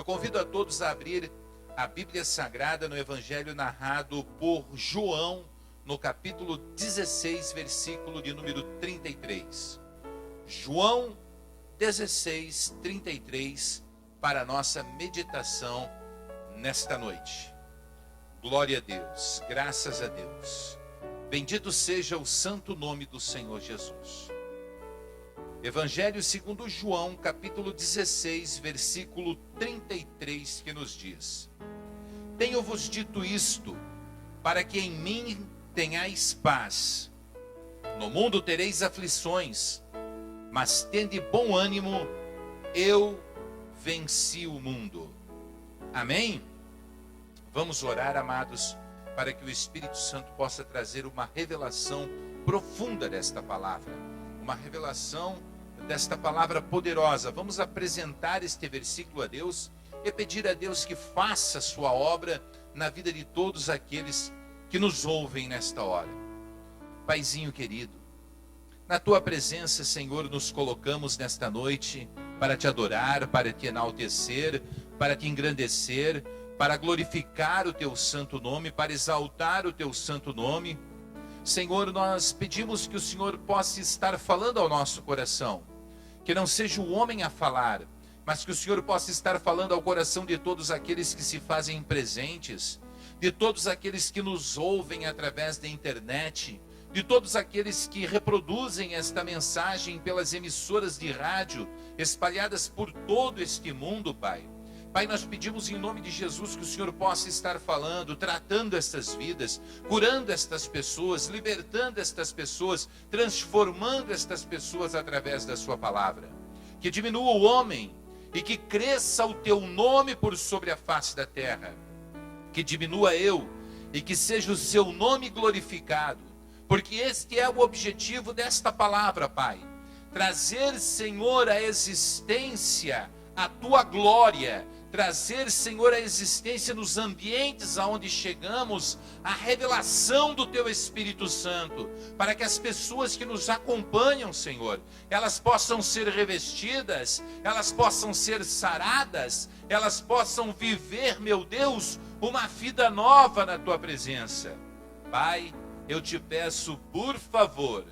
Eu convido a todos a abrir a Bíblia Sagrada no Evangelho narrado por João, no capítulo 16, versículo de número 33. João 16, 33, para a nossa meditação nesta noite. Glória a Deus, graças a Deus. Bendito seja o santo nome do Senhor Jesus. Evangelho segundo João, capítulo 16, versículo 33, que nos diz: Tenho-vos dito isto, para que em mim tenhais paz. No mundo tereis aflições, mas tende bom ânimo, eu venci o mundo. Amém? Vamos orar, amados, para que o Espírito Santo possa trazer uma revelação profunda desta palavra. Uma revelação desta palavra poderosa. Vamos apresentar este versículo a Deus e pedir a Deus que faça a sua obra na vida de todos aqueles que nos ouvem nesta hora. Paizinho querido, na tua presença, Senhor, nos colocamos nesta noite para te adorar, para te enaltecer, para te engrandecer, para glorificar o teu santo nome, para exaltar o teu santo nome. Senhor, nós pedimos que o Senhor possa estar falando ao nosso coração, que não seja o homem a falar, mas que o Senhor possa estar falando ao coração de todos aqueles que se fazem presentes, de todos aqueles que nos ouvem através da internet, de todos aqueles que reproduzem esta mensagem pelas emissoras de rádio espalhadas por todo este mundo, Pai. Pai, nós pedimos em nome de Jesus que o Senhor possa estar falando, tratando estas vidas, curando estas pessoas, libertando estas pessoas, transformando estas pessoas através da sua palavra. Que diminua o homem e que cresça o teu nome por sobre a face da terra. Que diminua eu e que seja o seu nome glorificado, porque este é o objetivo desta palavra, Pai. Trazer, Senhor, à existência a tua glória, trazer, Senhor, a existência nos ambientes aonde chegamos, a revelação do teu Espírito Santo, para que as pessoas que nos acompanham, Senhor, elas possam ser revestidas, elas possam ser saradas, elas possam viver, meu Deus, uma vida nova na tua presença. Pai, eu te peço, por favor,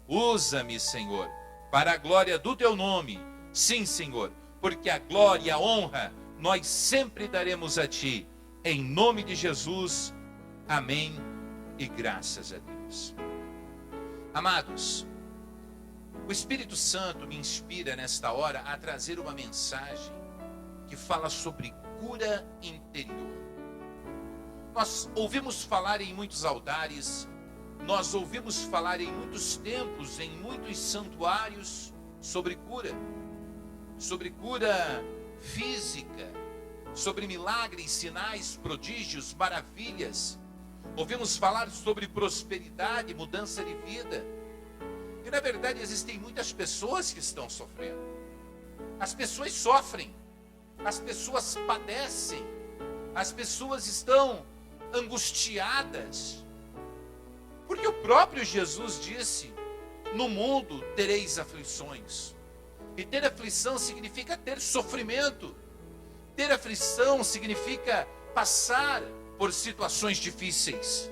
usa-me, Senhor, para a glória do teu nome. Sim, Senhor, porque a glória e a honra nós sempre daremos a ti, em nome de Jesus. Amém e graças a Deus. Amados, o Espírito Santo me inspira nesta hora a trazer uma mensagem que fala sobre cura interior. Nós ouvimos falar em muitos altares, nós ouvimos falar em muitos templos, em muitos santuários, sobre cura física, sobre milagres, sinais, prodígios, maravilhas. Ouvimos falar sobre prosperidade, mudança de vida. E na verdade existem muitas pessoas que estão sofrendo. As pessoas sofrem, as pessoas padecem, as pessoas estão angustiadas. Porque o próprio Jesus disse: no mundo tereis aflições. E ter aflição significa ter sofrimento. Ter aflição significa passar por situações difíceis.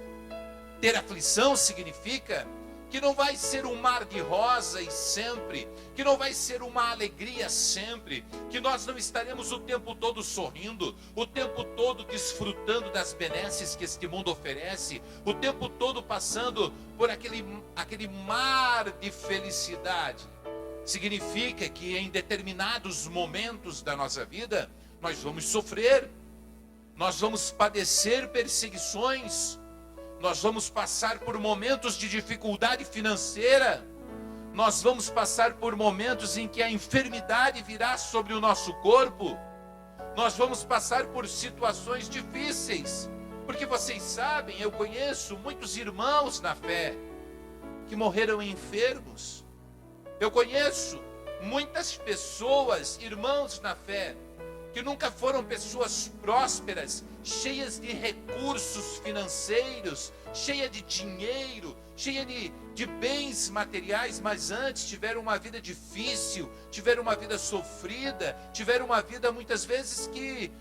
Ter aflição significa que não vai ser um mar de rosas sempre, que não vai ser uma alegria sempre, que nós não estaremos o tempo todo sorrindo, o tempo todo desfrutando das benesses que este mundo oferece, o tempo todo passando por aquele mar de felicidade. Significa que em determinados momentos da nossa vida, nós vamos sofrer, nós vamos padecer perseguições, nós vamos passar por momentos de dificuldade financeira, nós vamos passar por momentos em que a enfermidade virá sobre o nosso corpo, nós vamos passar por situações difíceis, porque vocês sabem, eu conheço muitos irmãos na fé que morreram enfermos. Eu conheço muitas pessoas, irmãos na fé, que nunca foram pessoas prósperas, cheias de recursos financeiros, cheia de dinheiro, cheia de bens materiais, mas antes tiveram uma vida difícil, tiveram uma vida sofrida, tiveram uma vida muitas vezes que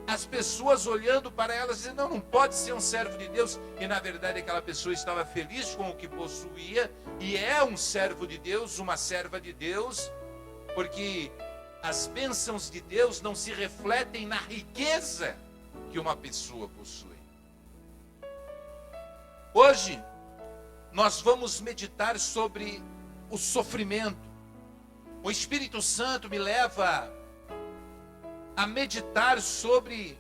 as pessoas olhando para elas dizendo, não pode ser um servo de Deus, e na verdade aquela pessoa estava feliz com o que possuía, e é um servo de Deus, uma serva de Deus, porque as bênçãos de Deus não se refletem na riqueza que uma pessoa possui. Hoje, nós vamos meditar sobre o sofrimento. O Espírito Santo me leva a meditar sobre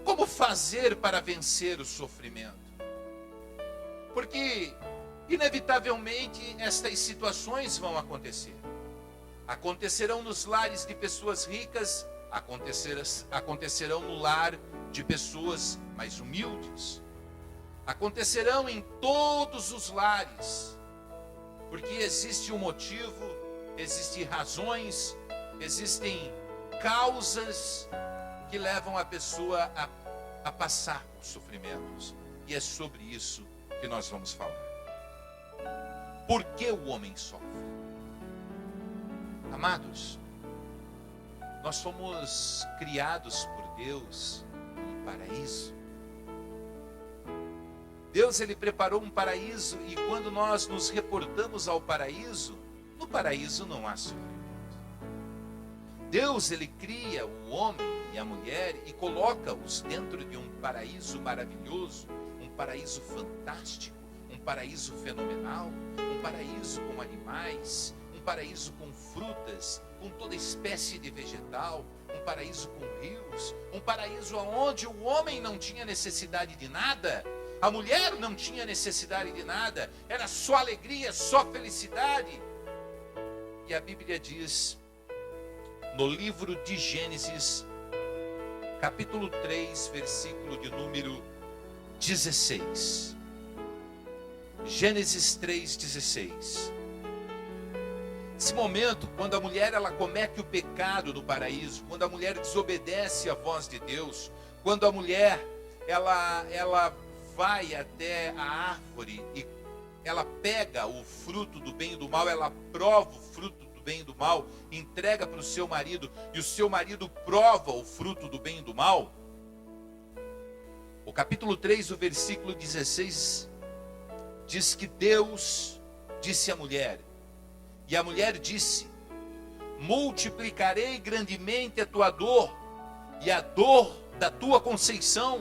como fazer para vencer o sofrimento. Porque, inevitavelmente, estas situações vão acontecer. Acontecerão nos lares de pessoas ricas, acontecerão no lar de pessoas mais humildes. Acontecerão em todos os lares, porque existe um motivo, existem razões, existem causas que levam a pessoa a passar por sofrimentos. E é sobre isso que nós vamos falar. Por que o homem sofre? Amados, nós fomos criados por Deus no paraíso. Deus, ele preparou um paraíso, e quando nós nos reportamos ao paraíso, no paraíso não há sofrimento. Deus, ele cria o homem e a mulher e coloca-os dentro de um paraíso maravilhoso, um paraíso fantástico, um paraíso fenomenal, um paraíso com animais, um paraíso com frutas, com toda espécie de vegetal, um paraíso com rios, um paraíso onde o homem não tinha necessidade de nada, a mulher não tinha necessidade de nada, era só alegria, só felicidade. E a Bíblia diz, no livro de Gênesis, capítulo 3, versículo de número 16. Gênesis 3:16. Esse momento, quando a mulher ela comete o pecado no paraíso, quando a mulher desobedece à voz de Deus, quando a mulher ela vai até a árvore e ela pega o fruto do bem e do mal, ela prova o fruto do bem e do mal, entrega para o seu marido, e o seu marido prova o fruto do bem e do mal. O capítulo 3, o versículo 16, diz que Deus disse à mulher, e a mulher disse, multiplicarei grandemente a tua dor, e a dor da tua conceição,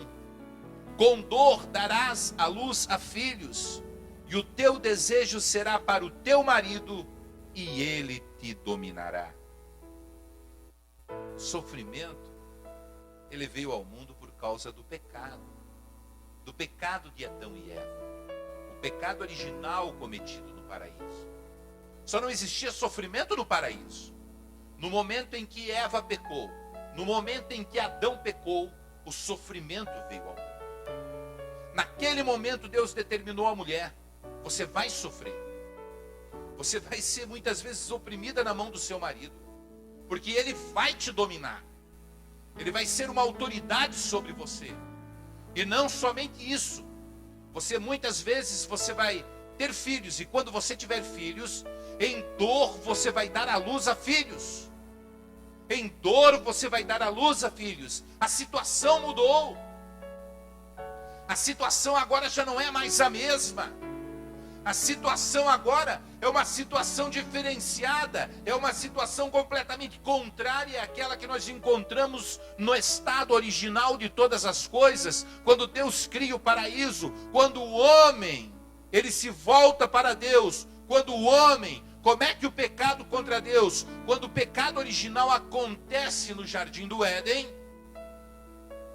com dor darás à luz a filhos, e o teu desejo será para o teu marido, e ele te dominará. O sofrimento, ele veio ao mundo por causa do pecado de Adão e Eva, o pecado original cometido no paraíso. Só não existia sofrimento no paraíso. No momento em que Eva pecou, no momento em que Adão pecou, o sofrimento veio ao mundo. Naquele momento Deus determinou à mulher, você vai sofrer. Você vai ser muitas vezes oprimida na mão do seu marido, porque ele vai te dominar. Ele vai ser uma autoridade sobre você. E não somente isso. Muitas vezes você vai ter filhos, e quando você tiver filhos, em dor você vai dar à luz a filhos. Em dor você vai dar à luz a filhos. A situação mudou. A situação agora já não é mais a mesma. A situação agora é uma situação diferenciada, é uma situação completamente contrária àquela que nós encontramos no estado original de todas as coisas, quando Deus cria o paraíso, quando o homem, ele se volta para Deus, quando o homem comete o pecado contra Deus, quando o pecado original acontece no jardim do Éden,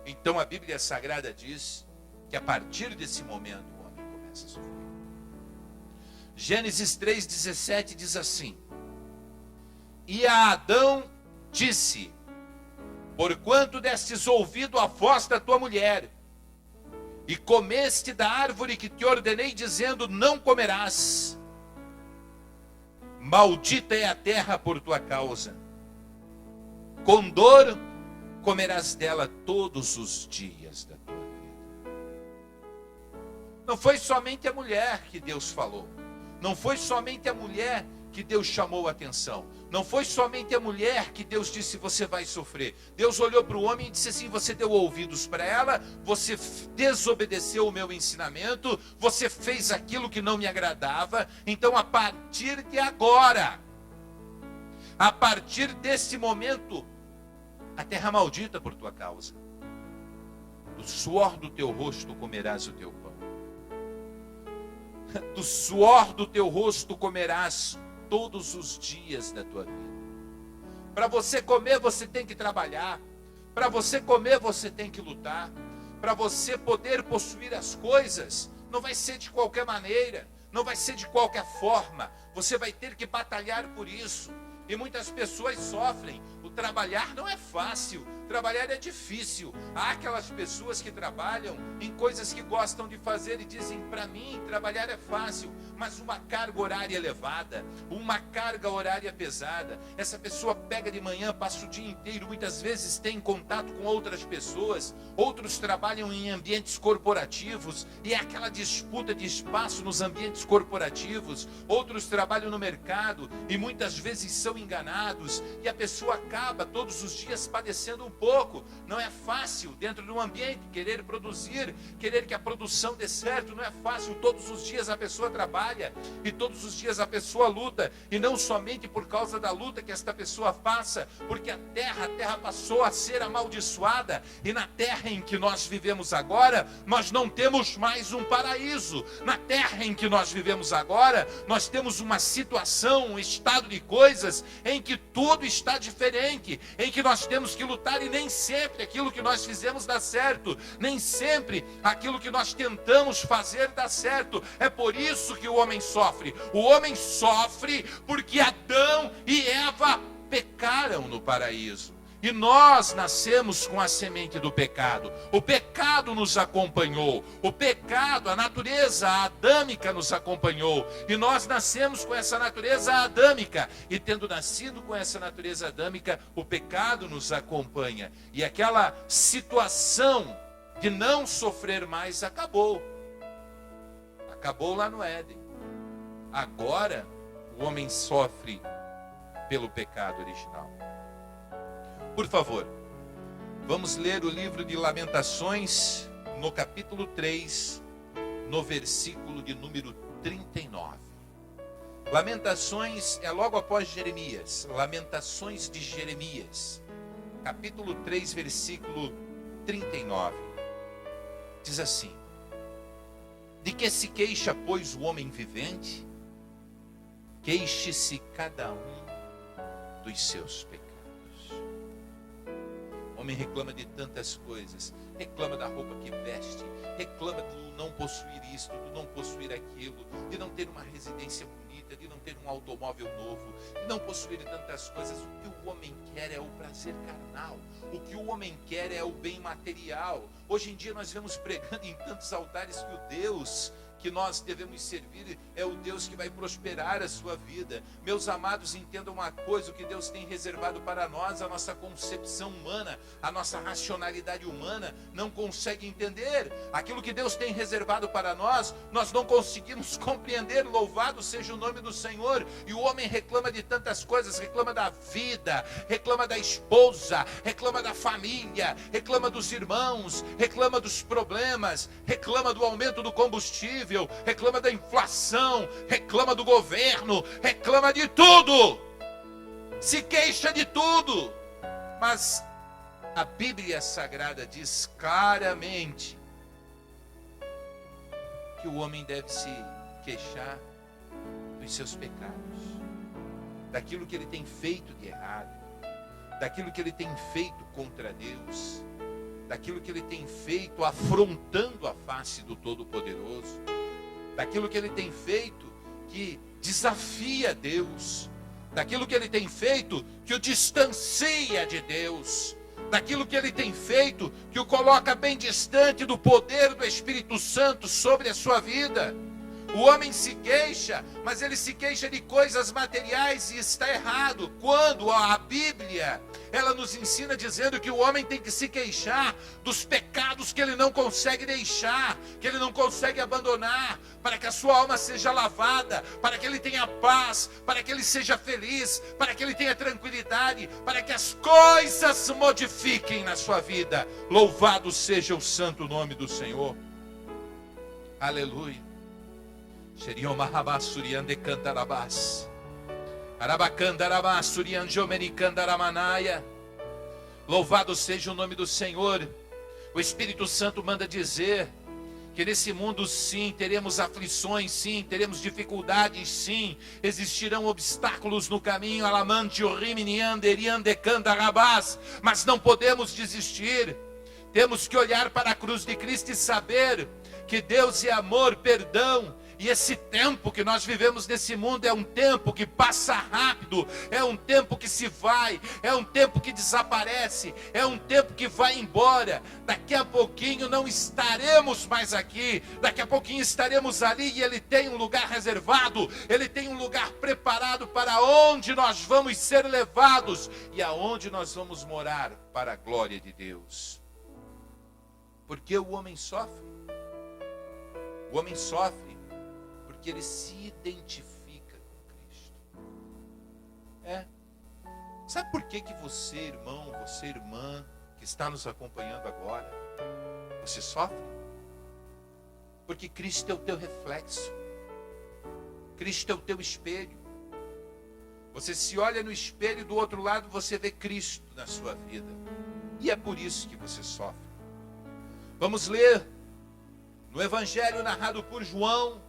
então a Bíblia Sagrada diz que a partir desse momento o homem começa a sofrer. Gênesis 3,17 diz assim, e a Adão disse, porquanto destes ouvido a voz da tua mulher, e comeste da árvore que te ordenei, dizendo, não comerás, maldita é a terra por tua causa, com dor comerás dela todos os dias da tua vida. Não foi somente a mulher que Deus falou. Não foi somente a mulher que Deus chamou a atenção. Não foi somente a mulher que Deus disse: você vai sofrer. Deus olhou para o homem e disse assim: você deu ouvidos para ela, você desobedeceu o meu ensinamento, você fez aquilo que não me agradava. Então, a partir de agora, a partir desse momento, a terra maldita por tua causa. Do suor do teu rosto comerás o teu pão. Do suor do teu rosto comerás todos os dias da tua vida. Para você comer, você tem que trabalhar. Para você comer, você tem que lutar. Para você poder possuir as coisas, não vai ser de qualquer maneira, não vai ser de qualquer forma. Você vai ter que batalhar por isso. E muitas pessoas sofrem. O trabalhar não é fácil, trabalhar é difícil. Há aquelas pessoas que trabalham em coisas que gostam de fazer e dizem: para mim trabalhar é fácil, mas uma carga horária elevada, uma carga horária pesada. Essa pessoa pega de manhã, passa o dia inteiro, muitas vezes tem contato com outras pessoas. Outros trabalham em ambientes corporativos e é aquela disputa de espaço nos ambientes corporativos. Outros trabalham no mercado e muitas vezes são enganados, e a pessoa acaba todos os dias padecendo um pouco. Não é fácil dentro de um ambiente querer produzir, querer que a produção dê certo. Não é fácil. Todos os dias a pessoa trabalha e todos os dias a pessoa luta, e não somente por causa da luta que esta pessoa faça, porque a terra passou a ser amaldiçoada, e na terra em que nós vivemos agora, nós não temos mais um paraíso. Na terra em que nós vivemos agora, nós temos uma situação, um estado de coisas em que tudo está diferente, em que nós temos que lutar, e nem sempre aquilo que nós fizemos dá certo, nem sempre aquilo que nós tentamos fazer dá certo. É por isso que o homem sofre. O homem sofre porque Adão e Eva pecaram no paraíso. E nós nascemos com a semente do pecado. O pecado nos acompanhou. O pecado, a natureza adâmica nos acompanhou. E nós nascemos com essa natureza adâmica. E tendo nascido com essa natureza adâmica, o pecado nos acompanha. E aquela situação de não sofrer mais acabou. Acabou lá no Éden. Agora, o homem sofre pelo pecado original. Por favor, vamos ler o livro de Lamentações, no capítulo 3, no versículo de número 39. Lamentações é logo após Jeremias. Lamentações de Jeremias, capítulo 3, versículo 39. Diz assim: de que se queixa, pois, o homem vivente? Queixe-se cada um dos seus pecados. O homem reclama de tantas coisas, reclama da roupa que veste, reclama do não possuir isto, do não possuir aquilo, de não ter uma residência bonita, de não ter um automóvel novo, de não possuir tantas coisas. O que o homem quer é o prazer carnal, o que o homem quer é o bem material. Hoje em dia nós vemos pregando em tantos altares que o Deus que nós devemos servir é o Deus que vai prosperar a sua vida. Meus amados, entendam uma coisa: o que Deus tem reservado para nós, a nossa concepção humana, a nossa racionalidade humana não consegue entender. Aquilo que Deus tem reservado para nós, nós não conseguimos compreender. Louvado seja o nome do Senhor. E o homem reclama de tantas coisas, reclama da vida, reclama da esposa, reclama da família, reclama dos irmãos, reclama dos problemas, reclama do aumento do combustível, reclama da inflação, reclama do governo, reclama de tudo, se queixa de tudo. Mas a Bíblia Sagrada diz claramente que o homem deve se queixar dos seus pecados, daquilo que ele tem feito de errado, daquilo que ele tem feito contra Deus, daquilo que ele tem feito afrontando a face do Todo-Poderoso, daquilo que ele tem feito que desafia Deus, daquilo que ele tem feito que o distancia de Deus, daquilo que ele tem feito que o coloca bem distante do poder do Espírito Santo sobre a sua vida. O homem se queixa, mas ele se queixa de coisas materiais e está errado. Quando a Bíblia, ela nos ensina dizendo que o homem tem que se queixar dos pecados que ele não consegue deixar, que ele não consegue abandonar, para que a sua alma seja lavada, para que ele tenha paz, para que ele seja feliz, para que ele tenha tranquilidade, para que as coisas se modifiquem na sua vida. Louvado seja o santo nome do Senhor. Aleluia. Louvado seja o nome do Senhor. O Espírito Santo manda dizer que nesse mundo sim, teremos aflições, sim, teremos dificuldades, sim, existirão obstáculos no caminho, mas não podemos desistir. Temos que olhar para a cruz de Cristo e saber que Deus é amor, perdão. E esse tempo que nós vivemos nesse mundo é um tempo que passa rápido, é um tempo que se vai, é um tempo que desaparece, é um tempo que vai embora. Daqui a pouquinho não estaremos mais aqui, daqui a pouquinho estaremos ali e Ele tem um lugar reservado, Ele tem um lugar preparado para onde nós vamos ser levados e aonde nós vamos morar para a glória de Deus. Porque o homem sofre? O homem sofre porque ele se identifica com Cristo. Sabe por que você, irmão, você, irmã, que está nos acompanhando agora, você sofre? Porque Cristo é o teu reflexo. Cristo é o teu espelho. Você se olha no espelho e do outro lado você vê Cristo na sua vida. E é por isso que você sofre. Vamos ler no Evangelho narrado por João,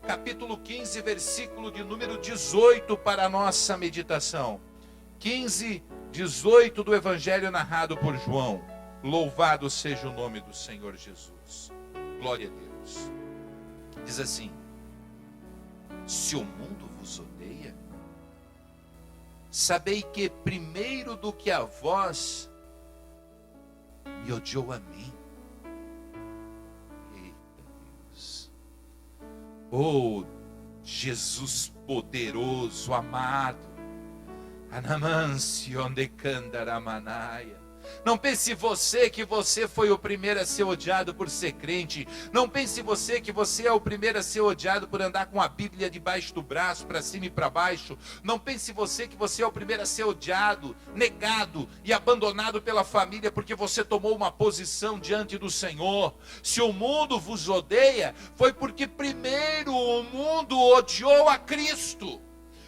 capítulo 15, versículo de número 18 para a nossa meditação. 15, 18 do Evangelho narrado por João. Louvado seja o nome do Senhor Jesus. Glória a Deus. Diz assim: se o mundo vos odeia, sabei que primeiro do que a vós, me odiou a mim. Oh, Jesus poderoso, amado. Anamansi onde candaramanaya. Não pense você que você foi o primeiro a ser odiado por ser crente. Não pense você que você é o primeiro a ser odiado por andar com a Bíblia debaixo do braço, para cima e para baixo. Não pense você que você é o primeiro a ser odiado, negado e abandonado pela família porque você tomou uma posição diante do Senhor. Se o mundo vos odeia, foi porque primeiro o mundo odiou a Cristo.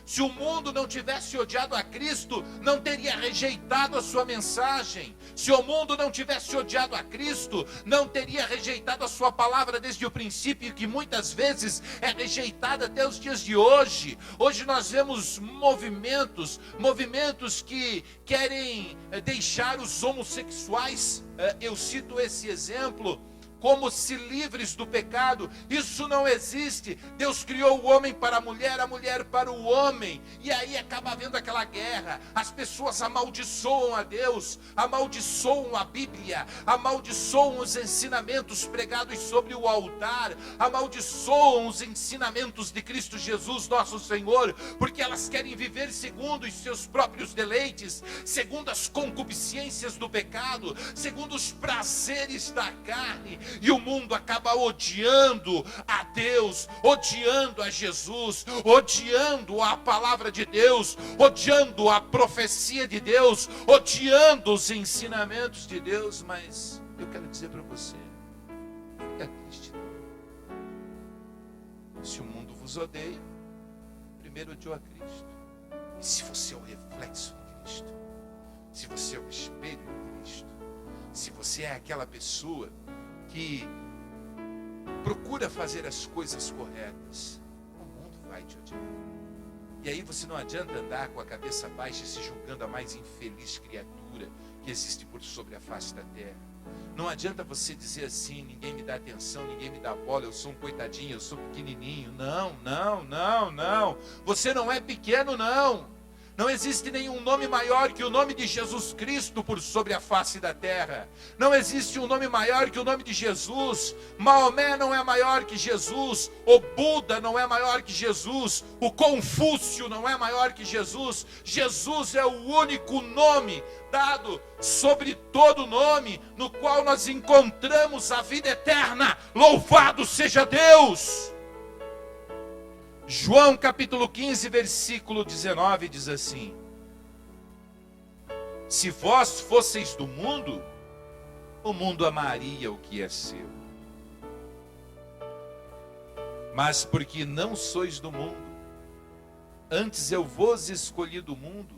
Se o mundo não tivesse odiado a Cristo, não teria rejeitado a sua mensagem. Se o mundo não tivesse odiado a Cristo, não teria rejeitado a sua palavra desde o princípio, que muitas vezes é rejeitada até os dias de hoje. Hoje nós vemos movimentos que querem deixar os homossexuais, eu cito esse exemplo, como se livres do pecado. Isso não existe. Deus criou o homem para a mulher para o homem, e aí acaba havendo aquela guerra. As pessoas amaldiçoam a Deus, amaldiçoam a Bíblia, amaldiçoam os ensinamentos pregados sobre o altar, amaldiçoam os ensinamentos de Cristo Jesus, nosso Senhor, porque elas querem viver segundo os seus próprios deleites, segundo as concupiscências do pecado, segundo os prazeres da carne. E o mundo acaba odiando a Deus, odiando a Jesus, odiando a palavra de Deus, odiando a profecia de Deus, odiando os ensinamentos de Deus. Mas eu quero dizer para você, fica triste não. Se o mundo vos odeia, primeiro odiou a Cristo. E se você é o reflexo de Cristo, se você é o espelho de Cristo, se você é aquela pessoa que procura fazer as coisas corretas, o mundo vai te odiar. E aí você não adianta andar com a cabeça baixa, se julgando a mais infeliz criatura que existe por sobre a face da terra. Não adianta você dizer assim: ninguém me dá atenção, ninguém me dá bola, eu sou um coitadinho, eu sou pequenininho. Não. Você não é pequeno, não. Não existe nenhum nome maior que o nome de Jesus Cristo por sobre a face da terra. Não existe um nome maior que o nome de Jesus. Maomé não é maior que Jesus. O Buda não é maior que Jesus. O Confúcio não é maior que Jesus. Jesus é o único nome dado sobre todo nome, no qual nós encontramos a vida eterna. Louvado seja Deus! João capítulo 15, versículo 19 diz assim: se vós fosseis do mundo, o mundo amaria o que é seu. Mas porque não sois do mundo, antes eu vos escolhi do mundo,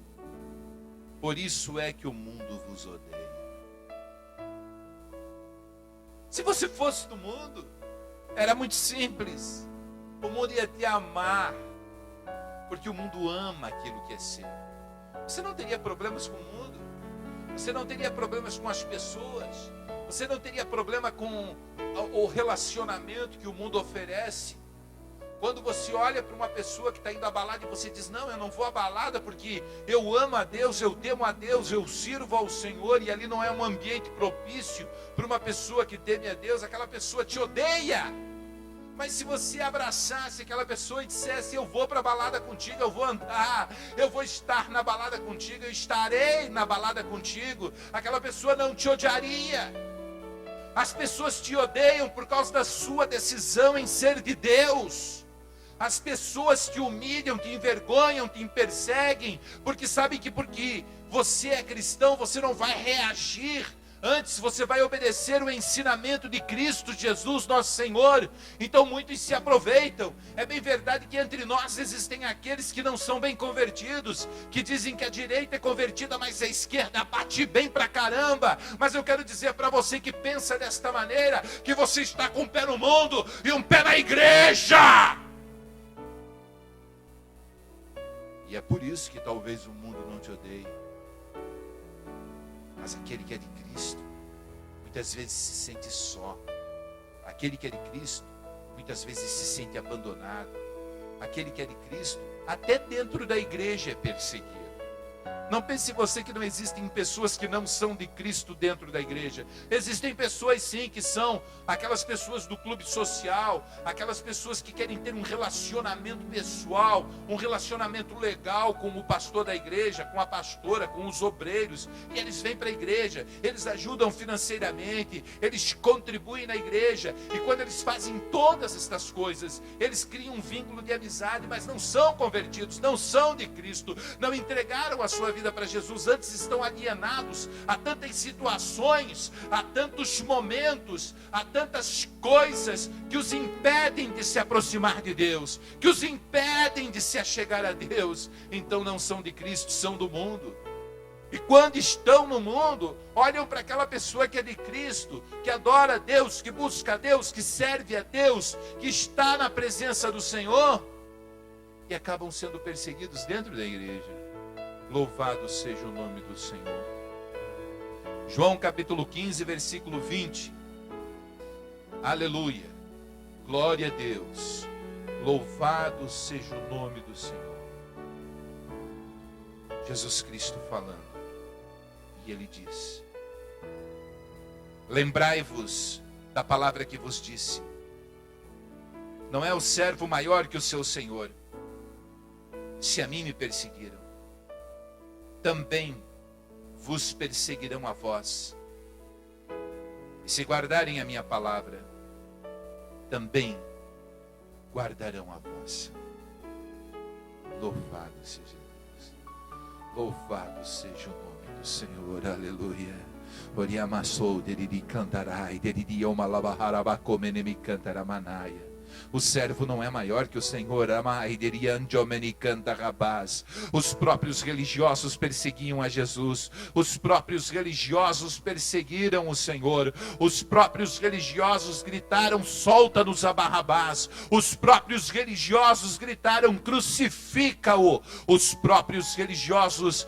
por isso é que o mundo vos odeia. Se você fosse do mundo, era muito simples. O mundo ia te amar, porque o mundo ama aquilo que é seu. Você não teria problemas com o mundo, você não teria problemas com as pessoas, você não teria problema com o relacionamento que o mundo oferece. Quando você olha para uma pessoa que está indo à balada e você diz: não, eu não vou à balada porque eu amo a Deus, eu temo a Deus, eu sirvo ao Senhor, e ali não é um ambiente propício para uma pessoa que teme a Deus, aquela pessoa te odeia. Mas se você abraçasse aquela pessoa e dissesse: eu vou para a balada contigo, eu vou andar, eu vou estar na balada contigo, eu estarei na balada contigo, aquela pessoa não te odiaria. As pessoas te odeiam por causa da sua decisão em ser de Deus. As pessoas te humilham, te envergonham, te perseguem, porque sabem que porque você é cristão, você não vai reagir. Antes você vai obedecer o ensinamento de Cristo Jesus, nosso Senhor. Então muitos se aproveitam. É bem verdade que entre nós existem aqueles que não são bem convertidos, que dizem que a direita é convertida, mas a esquerda bate bem pra caramba. Mas eu quero dizer para você que pensa desta maneira, que você está com um pé no mundo e um pé na igreja. E é por isso que talvez o mundo não te odeie. Mas aquele que é de Cristo, muitas vezes se sente só. Aquele que é de Cristo, muitas vezes se sente abandonado. Aquele que é de Cristo, até dentro da igreja é perseguido. Não pense você que não existem pessoas que não são de Cristo dentro da igreja. Existem pessoas sim que são aquelas pessoas do clube social, aquelas pessoas que querem ter um relacionamento pessoal, um relacionamento legal com o pastor da igreja, com a pastora, com os obreiros. E eles vêm para a igreja, eles ajudam financeiramente, eles contribuem na igreja. E quando eles fazem todas estas coisas, eles criam um vínculo de amizade, mas não são convertidos, não são de Cristo, não entregaram a sua vida para Jesus, antes estão alienados a tantas situações, a tantos momentos, a tantas coisas que os impedem de se aproximar de Deus, que os impedem de se achegar a Deus. Então não são de Cristo, são do mundo. E quando estão no mundo, olham para aquela pessoa que é de Cristo, que adora a Deus, que busca a Deus, que serve a Deus, que está na presença do Senhor, e acabam sendo perseguidos dentro da igreja. Louvado seja o nome do Senhor. João capítulo 15, versículo 20. Aleluia. Glória a Deus. Louvado seja o nome do Senhor. Jesus Cristo falando. E ele diz: lembrai-vos da palavra que vos disse. Não é o servo maior que o seu Senhor. Se a mim me perseguiram, também vos perseguirão a vós. E se guardarem a minha palavra, também guardarão a vossa. Louvado seja Deus. Louvado seja o nome do Senhor. Aleluia. Oriamassou deriri cantarai, deriri omalabaharabacomenemi cantaramanaia. O servo não é maior que o Senhor. Os próprios religiosos perseguiam a Jesus. Os próprios religiosos perseguiram o Senhor. Os próprios religiosos gritaram: solta-nos a Barrabás. Os próprios religiosos gritaram: crucifica-o. Os próprios religiosos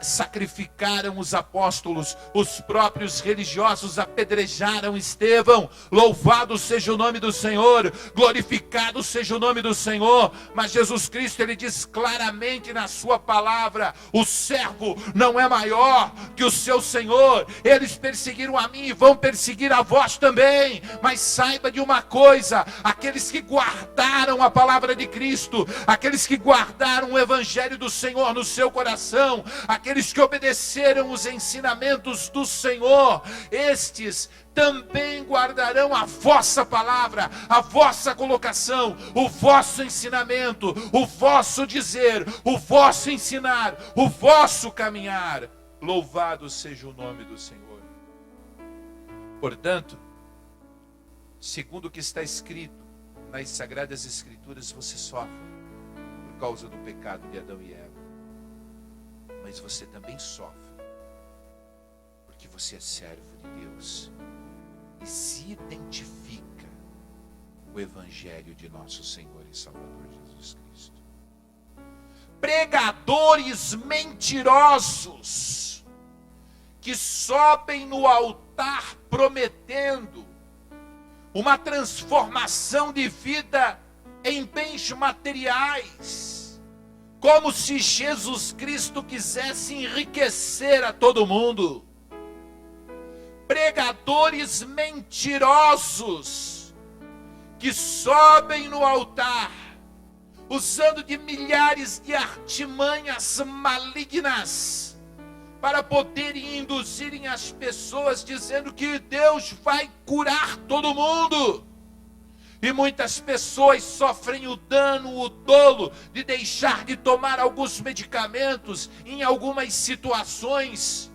sacrificaram os apóstolos. Os próprios religiosos apedrejaram Estevão. Louvado seja o nome do Senhor. glorificado seja o nome do Senhor. Mas Jesus Cristo, ele diz claramente na sua palavra: o servo não é maior que o seu Senhor. Eles perseguiram a mim e vão perseguir a vós também. Mas saiba de uma coisa: aqueles que guardaram a palavra de Cristo, aqueles que guardaram o evangelho do Senhor no seu coração, aqueles que obedeceram os ensinamentos do Senhor, estes também guardarão a vossa palavra, a vossa colocação, o vosso ensinamento, o vosso dizer, o vosso ensinar, o vosso caminhar. Louvado seja o nome do Senhor. Portanto, segundo o que está escrito nas Sagradas Escrituras, você sofre por causa do pecado de Adão e Eva. Mas você também sofre porque você é servo de Deus e se identifica com o evangelho de nosso Senhor e Salvador Jesus Cristo. Pregadores mentirosos que sobem no altar prometendo uma transformação de vida em bens materiais, como se Jesus Cristo quisesse enriquecer a todo mundo. Pregadores mentirosos que sobem no altar usando de milhares de artimanhas malignas para poderem induzirem as pessoas dizendo que Deus vai curar todo mundo. E muitas pessoas sofrem o dano, o dolo de deixar de tomar alguns medicamentos em algumas situações,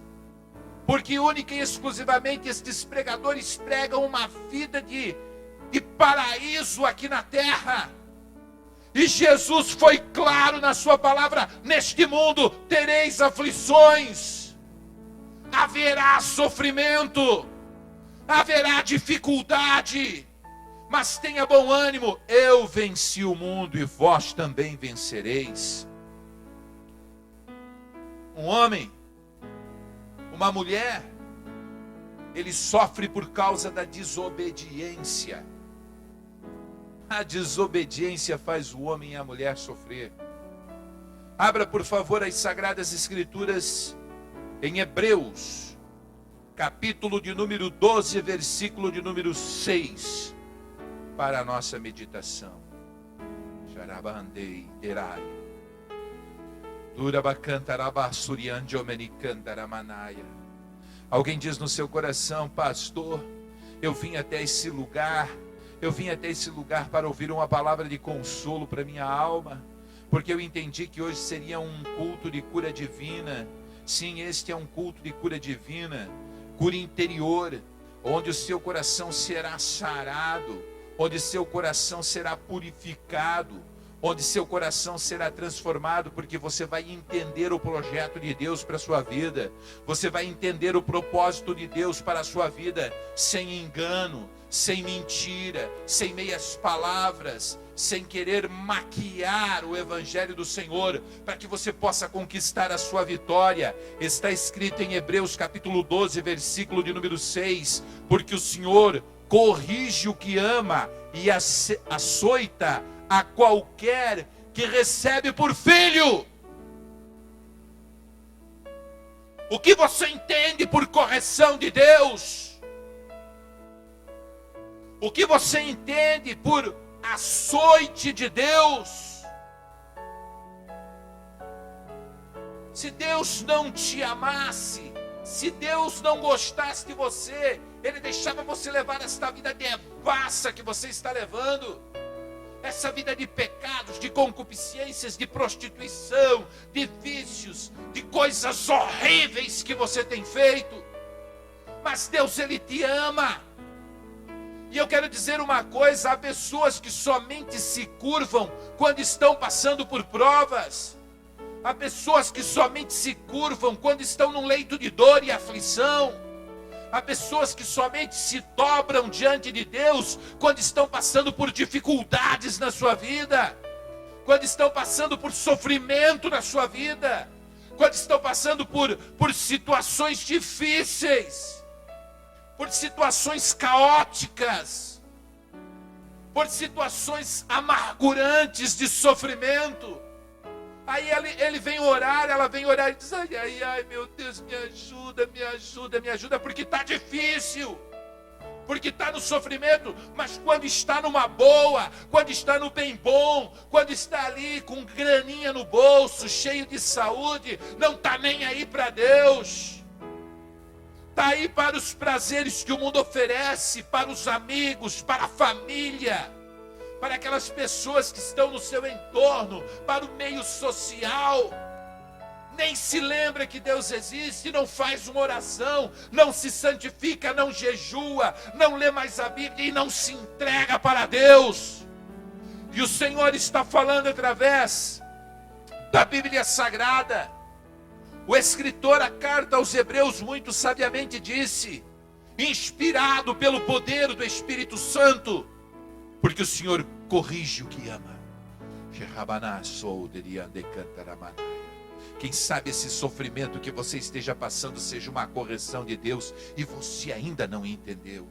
porque única e exclusivamente estes pregadores pregam uma vida de paraíso aqui na terra. E Jesus foi claro na sua palavra: neste mundo tereis aflições, haverá sofrimento, haverá dificuldade, mas tenha bom ânimo, eu venci o mundo e vós também vencereis. Um homem, uma mulher, ele sofre por causa da desobediência. A desobediência faz o homem e a mulher sofrer. Abra, por favor, as Sagradas Escrituras em Hebreus, capítulo de número 12, versículo de número 6, para a nossa meditação. Jarabandei, Erai. Alguém diz no seu coração: pastor, eu vim até esse lugar para ouvir uma palavra de consolo para minha alma, porque eu entendi que hoje seria um culto de cura divina. Sim, este é um culto de cura divina, cura interior, onde o seu coração será sarado, onde seu coração será purificado, onde seu coração será transformado, porque você vai entender o projeto de Deus para a sua vida, você vai entender o propósito de Deus para a sua vida, sem engano, sem mentira, sem meias palavras, sem querer maquiar o evangelho do Senhor, para que você possa conquistar a sua vitória. Está escrito em Hebreus capítulo 12, versículo de número 6, porque o Senhor corrige o que ama e açoita a qualquer que recebe por filho. O que você entende por correção de Deus? O que você entende por açoite de Deus? Se Deus não te amasse, se Deus não gostasse de você, Ele deixava você levar esta vida devassa que você está levando. Essa vida de pecados, de concupiscências, de prostituição, de vícios, de coisas horríveis que você tem feito. Mas Deus, Ele te ama. E eu quero dizer uma coisa: há pessoas que somente se curvam quando estão passando por provas. Há pessoas que somente se curvam quando estão num leito de dor e aflição. Há pessoas que somente se dobram diante de Deus quando estão passando por dificuldades na sua vida, quando estão passando por sofrimento na sua vida, quando estão passando por situações difíceis, por situações caóticas. por situações amargurantes de sofrimento. Aí ele vem orar, ela vem orar e diz: ai, ai, ai, meu Deus, me ajuda, me ajuda, me ajuda, porque está difícil, porque está no sofrimento. Mas quando está numa boa, quando está no bem bom, quando está ali com graninha no bolso, cheio de saúde, não está nem aí para Deus. Está aí para os prazeres que o mundo oferece, para os amigos, para a família, para aquelas pessoas que estão no seu entorno, para o meio social. Nem se lembra que Deus existe, não faz uma oração, não se santifica, não jejua, não lê mais a Bíblia e não se entrega para Deus. E o Senhor está falando através da Bíblia Sagrada. O escritor da carta aos Hebreus muito sabiamente disse, inspirado pelo poder do Espírito Santo, porque o Senhor corrige o que ama. Quem sabe esse sofrimento que você esteja passando seja uma correção de Deus e você ainda não entendeu.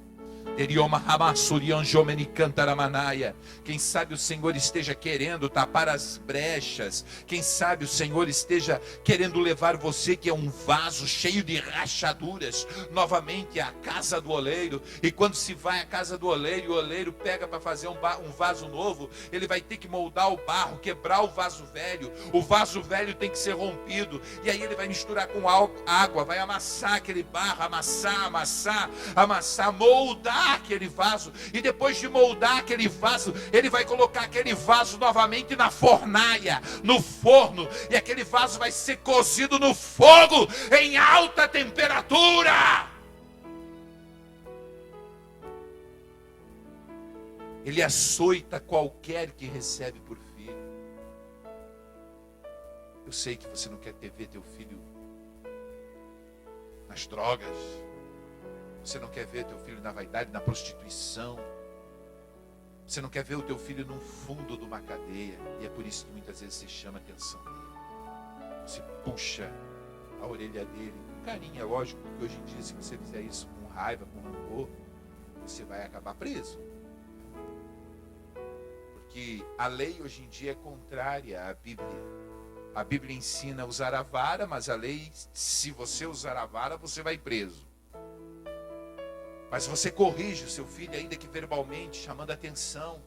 Quem sabe o Senhor esteja querendo tapar as brechas. Quem sabe o Senhor esteja querendo levar você, que é um vaso cheio de rachaduras, novamente à casa do oleiro. E quando se vai à casa do oleiro, o oleiro pega para fazer um vaso novo, ele vai ter que moldar o barro, quebrar o vaso velho. O vaso velho tem que ser rompido, e aí ele vai misturar com água, vai amassar aquele barro, amassar, moldar aquele vaso, e depois de moldar aquele vaso, ele vai colocar aquele vaso novamente na fornalha, no forno, e aquele vaso vai ser cozido no fogo, em alta temperatura. Ele açoita qualquer que recebe por filho. Eu sei que você não quer ver teu filho nas drogas. Você não quer ver teu filho na vaidade, na prostituição. Você não quer ver o teu filho no fundo de uma cadeia. E é por isso que muitas vezes você chama a atenção dele. Você puxa a orelha dele. Com carinho, é lógico, porque hoje em dia, se você fizer isso com raiva, com rancor, você vai acabar preso. Porque a lei hoje em dia é contrária à Bíblia. A Bíblia ensina a usar a vara, mas a lei, se você usar a vara, você vai preso. Mas você corrige o seu filho, ainda que verbalmente, chamando a atenção,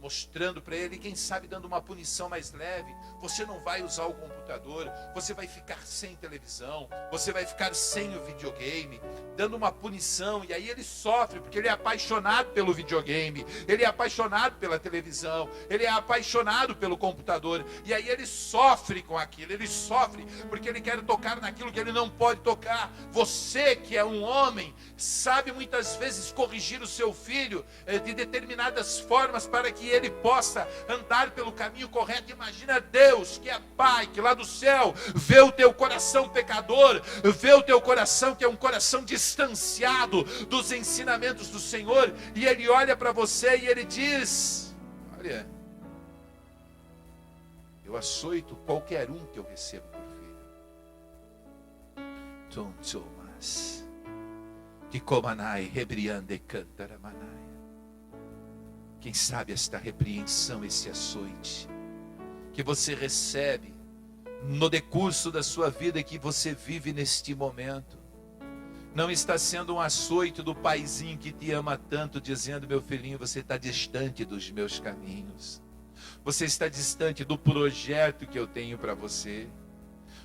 mostrando para ele, quem sabe dando uma punição mais leve. Você não vai usar o computador, você vai ficar sem televisão, você vai ficar sem o videogame, dando uma punição. E aí ele sofre, porque ele é apaixonado pelo videogame, ele é apaixonado pela televisão, ele é apaixonado pelo computador. E aí ele sofre com aquilo, ele sofre porque ele quer tocar naquilo que ele não pode tocar. Você que é um homem, sabe muitas vezes corrigir o seu filho de determinadas formas para que ele possa andar pelo caminho correto. Imagina Deus, que é Pai, que lá do céu vê o teu coração pecador, vê o teu coração que é um coração distanciado dos ensinamentos do Senhor, e Ele olha para você e Ele diz: olha, eu açoito qualquer um que eu recebo por filho. Tom Thomas, que comanai, rebriande cantaramanai. Quem sabe esta repreensão, esse açoite que você recebe no decurso da sua vida que você vive neste momento, não está sendo um açoite do paizinho que te ama tanto, dizendo: meu filhinho, você está distante dos meus caminhos, você está distante do projeto que eu tenho para você,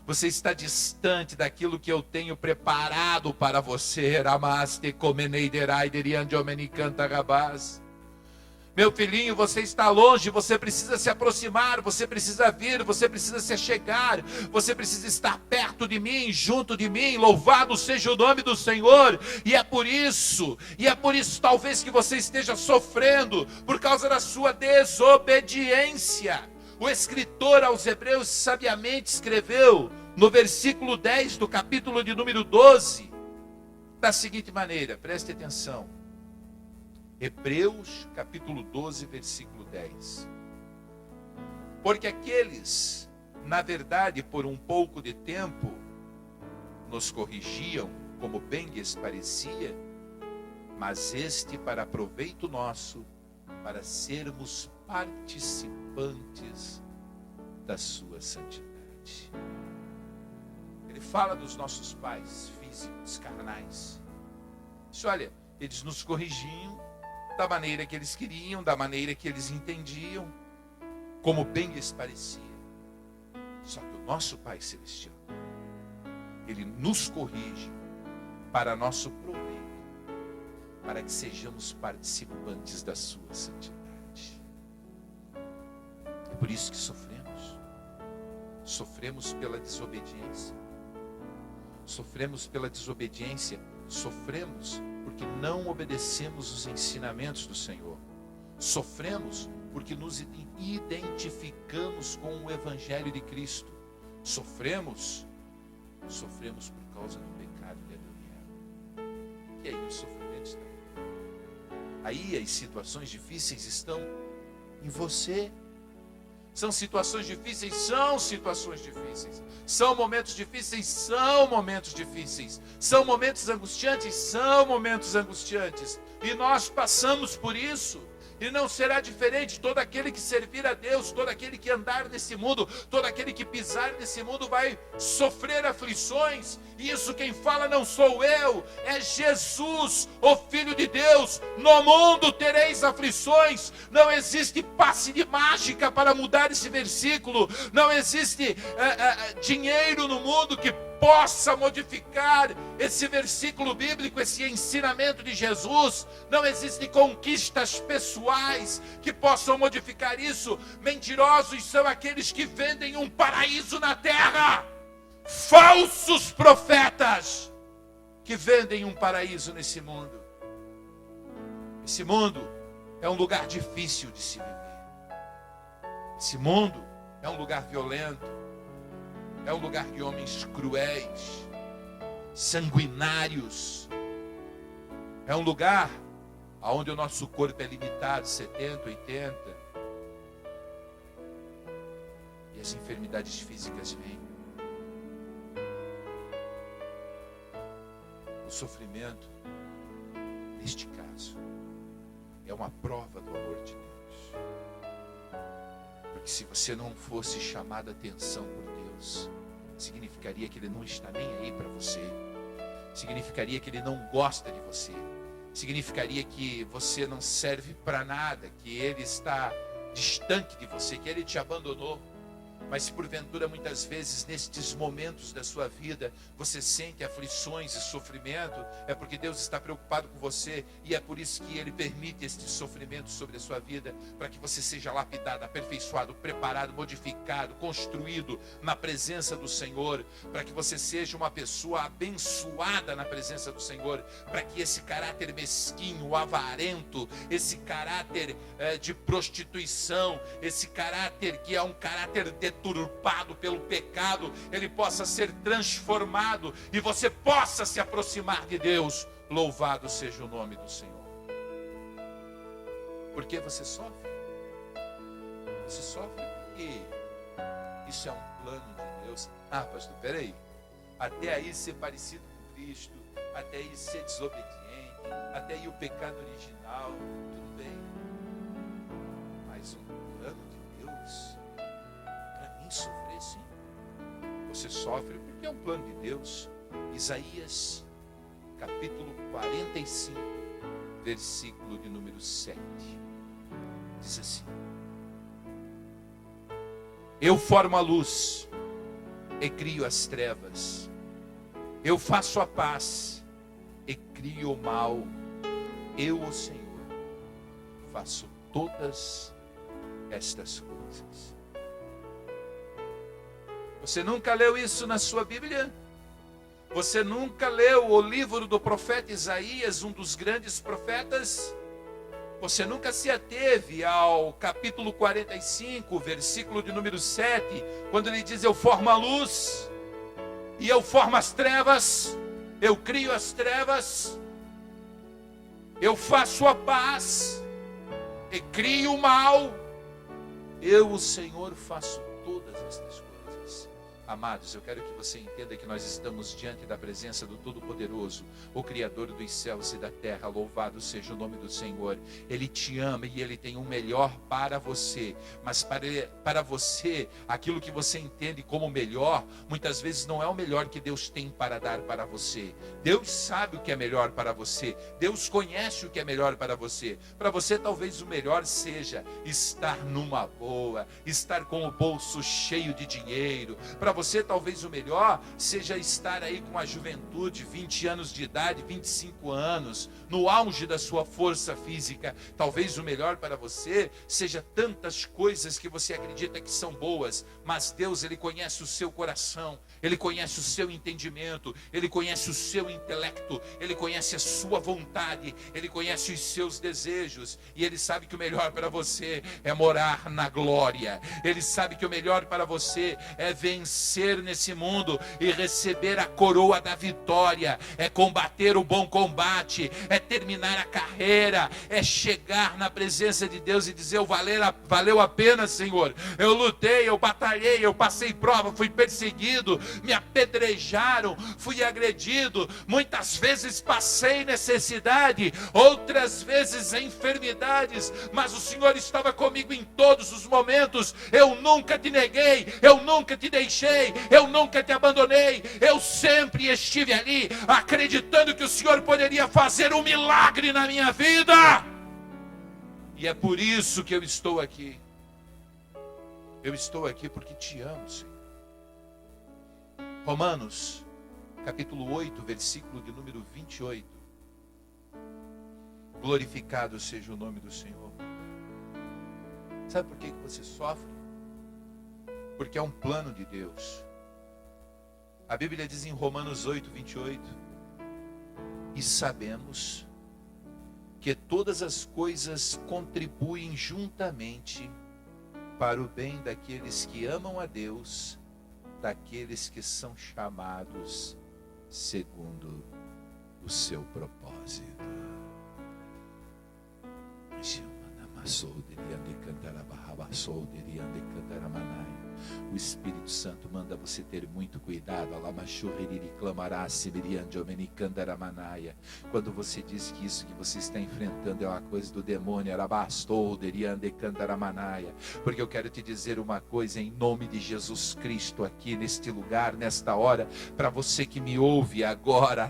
você está distante daquilo que eu tenho preparado para você. Ramaste comeneiderai deriandiomeni canta rabás. Meu filhinho, você está longe, você precisa se aproximar, você precisa vir, você precisa se achegar, você precisa estar perto de mim, junto de mim. Louvado seja o nome do Senhor. E é por isso talvez que você esteja sofrendo por causa da sua desobediência. O escritor aos Hebreus sabiamente escreveu no versículo 10 do capítulo de número 12, da seguinte maneira, preste atenção. Hebreus capítulo 12, versículo 10. Porque aqueles, na verdade, por um pouco de tempo, nos corrigiam, como bem lhes parecia, mas este, para proveito nosso, para sermos participantes da sua santidade. Ele fala dos nossos pais físicos, carnais. Diz, olha, eles nos corrigiam da maneira que eles queriam, da maneira que eles entendiam, como bem lhes parecia. Só que o nosso Pai Celestial, Ele nos corrige para nosso proveito, para que sejamos participantes da sua santidade. É por isso que sofremos. Sofremos pela desobediência. Sofremos pela desobediência. Sofremos porque não obedecemos os ensinamentos do Senhor. Sofremos porque nos identificamos com o Evangelho de Cristo. Sofremos por causa do pecado de Adão e Eva. E aí o sofrimento está. Aí as situações difíceis estão em você. São situações difíceis? São situações difíceis. São momentos difíceis? São momentos difíceis. São momentos angustiantes? São momentos angustiantes. E nós passamos por isso. E não será diferente. Todo aquele que servir a Deus, todo aquele que andar nesse mundo, todo aquele que pisar nesse mundo vai sofrer aflições. E isso quem fala não sou eu, é Jesus, o Filho de Deus. No mundo tereis aflições. Não existe passe de mágica para mudar esse versículo. Não existe dinheiro no mundo que possa modificar esse versículo bíblico, esse ensinamento de Jesus. Não existem conquistas pessoais que possam modificar isso. Mentirosos são aqueles que vendem um paraíso na terra. Falsos profetas que vendem um paraíso nesse mundo. Esse mundo é um lugar difícil de se viver. Esse mundo é um lugar violento. É um lugar de homens cruéis, sanguinários. É um lugar onde o nosso corpo é limitado, 70, 80. E as enfermidades físicas vêm. O sofrimento, neste caso, é uma prova do amor de Deus. Porque se você não fosse chamado a atenção por Deus, significaria que Ele não está nem aí para você. Significaria que Ele não gosta de você. Significaria que você não serve para nada, que Ele está distante de você, que Ele te abandonou. Mas se porventura muitas vezes nestes momentos da sua vida você sente aflições e sofrimento, é porque Deus está preocupado com você, e é por isso que Ele permite este sofrimento sobre a sua vida, para que você seja lapidado, aperfeiçoado, preparado, modificado, construído na presença do Senhor, para que você seja uma pessoa abençoada na presença do Senhor, para que esse caráter mesquinho, avarento, esse caráter de prostituição, esse caráter que é um caráter deturpado pelo pecado, ele possa ser transformado e você possa se aproximar de Deus. Louvado seja o nome do Senhor. Por que você sofre? Você sofre porque isso é um plano de Deus. Ah, pastor, peraí. Até aí ser parecido com Cristo, até aí ser desobediente, até aí o pecado original, tudo bem. Mas um plano de Deus, para mim sofrer sim. Você sofre porque é um plano de Deus. Isaías, capítulo 45, versículo de número 7. Diz assim: eu formo a luz e crio as trevas. Eu faço a paz e crio o mal. Eu, o Senhor, faço todas estas coisas. Você nunca leu isso na sua Bíblia? Você nunca leu o livro do profeta Isaías, um dos grandes profetas? Você nunca se ateve ao capítulo 45, versículo de número 7, quando ele diz: eu formo a luz e eu formo as trevas, eu crio as trevas, eu faço a paz e crio o mal. Eu, o Senhor, faço todas estas coisas. Amados, eu quero que você entenda que nós estamos diante da presença do Todo-Poderoso, o Criador dos céus e da terra. Louvado seja o nome do Senhor. Ele te ama e Ele tem o melhor para você. Mas para você, aquilo que você entende como melhor, muitas vezes não é o melhor que Deus tem para dar para você. Deus sabe o que é melhor para você. Deus conhece o que é melhor para você. Para você, talvez o melhor seja estar numa boa, estar com o bolso cheio de dinheiro. Para você, talvez o melhor seja estar aí com a juventude, 20 anos de idade, 25 anos, no auge da sua força física. Talvez o melhor para você seja tantas coisas que você acredita que são boas, mas Deus, Ele conhece o seu coração, Ele conhece o seu entendimento, Ele conhece o seu intelecto, Ele conhece a sua vontade, Ele conhece os seus desejos, e Ele sabe que o melhor para você é morar na glória. Ele sabe que o melhor para você é vencer nesse mundo e receber a coroa da vitória, é combater o bom combate, é terminar a carreira, é chegar na presença de Deus e dizer: valeu a pena, Senhor, eu lutei, eu batalhei, eu passei prova, fui perseguido, me apedrejaram, fui agredido, muitas vezes passei necessidade, outras vezes enfermidades, mas o Senhor estava comigo em todos os momentos. Eu nunca te neguei, eu nunca te deixei, eu nunca te abandonei, eu sempre estive ali, acreditando que o Senhor poderia fazer um milagre na minha vida, e é por isso que eu estou aqui. Eu estou aqui porque te amo, Senhor. Romanos, capítulo 8, versículo de número 28. Glorificado seja o nome do Senhor. Sabe por que você sofre? Porque é um plano de Deus. A Bíblia diz em Romanos 8, 28: e sabemos que todas as coisas contribuem juntamente para o bem daqueles que amam a Deus, daqueles que são chamados segundo o seu propósito. O Espírito Santo manda você ter muito cuidado. Quando você diz que isso que você está enfrentando é uma coisa do demônio, porque eu quero te dizer uma coisa em nome de Jesus Cristo, aqui neste lugar, nesta hora, para você que me ouve agora,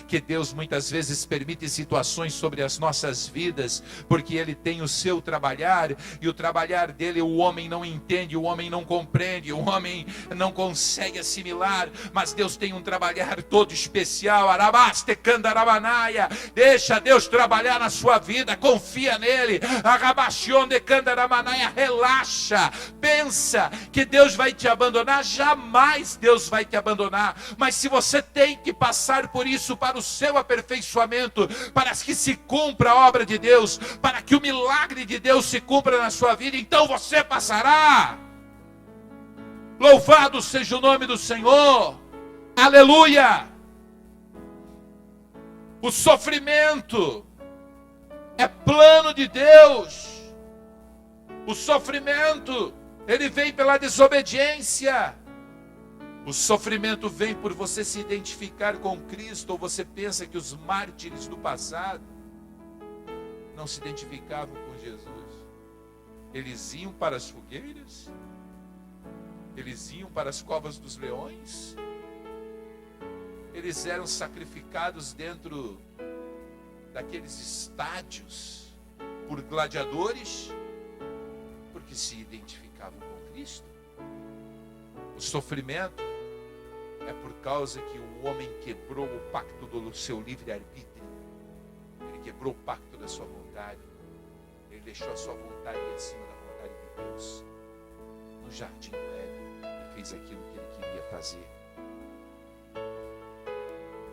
que Deus muitas vezes permite situações sobre as nossas vidas, porque Ele tem o seu trabalhar, e o trabalhar dele o homem não entende, o homem não compreende, o homem não consegue assimilar, mas Deus tem um trabalhar todo especial. Deixa Deus trabalhar na sua vida, confia nele. Relaxa, pensa que Deus vai te abandonar? Jamais Deus vai te abandonar, mas se você tem que passar por isso para o seu aperfeiçoamento, para que se cumpra a obra de Deus, para que o milagre de Deus se cumpra na sua vida, então você passará. Louvado seja o nome do Senhor. Aleluia. O sofrimento é plano de Deus. O sofrimento, ele vem pela desobediência. O sofrimento vem por você se identificar com Cristo, ou você pensa que os mártires do passado não se identificavam com Jesus. Eles iam para as fogueiras, eles iam para as covas dos leões, eles eram sacrificados dentro daqueles estádios por gladiadores, porque se identificavam com Cristo. O sofrimento é por causa que o homem quebrou o pacto do seu livre-arbítrio. Ele quebrou o pacto da sua vontade. Ele deixou a sua vontade acima da vontade de Deus. No jardim do Éden, ele fez aquilo que ele queria fazer.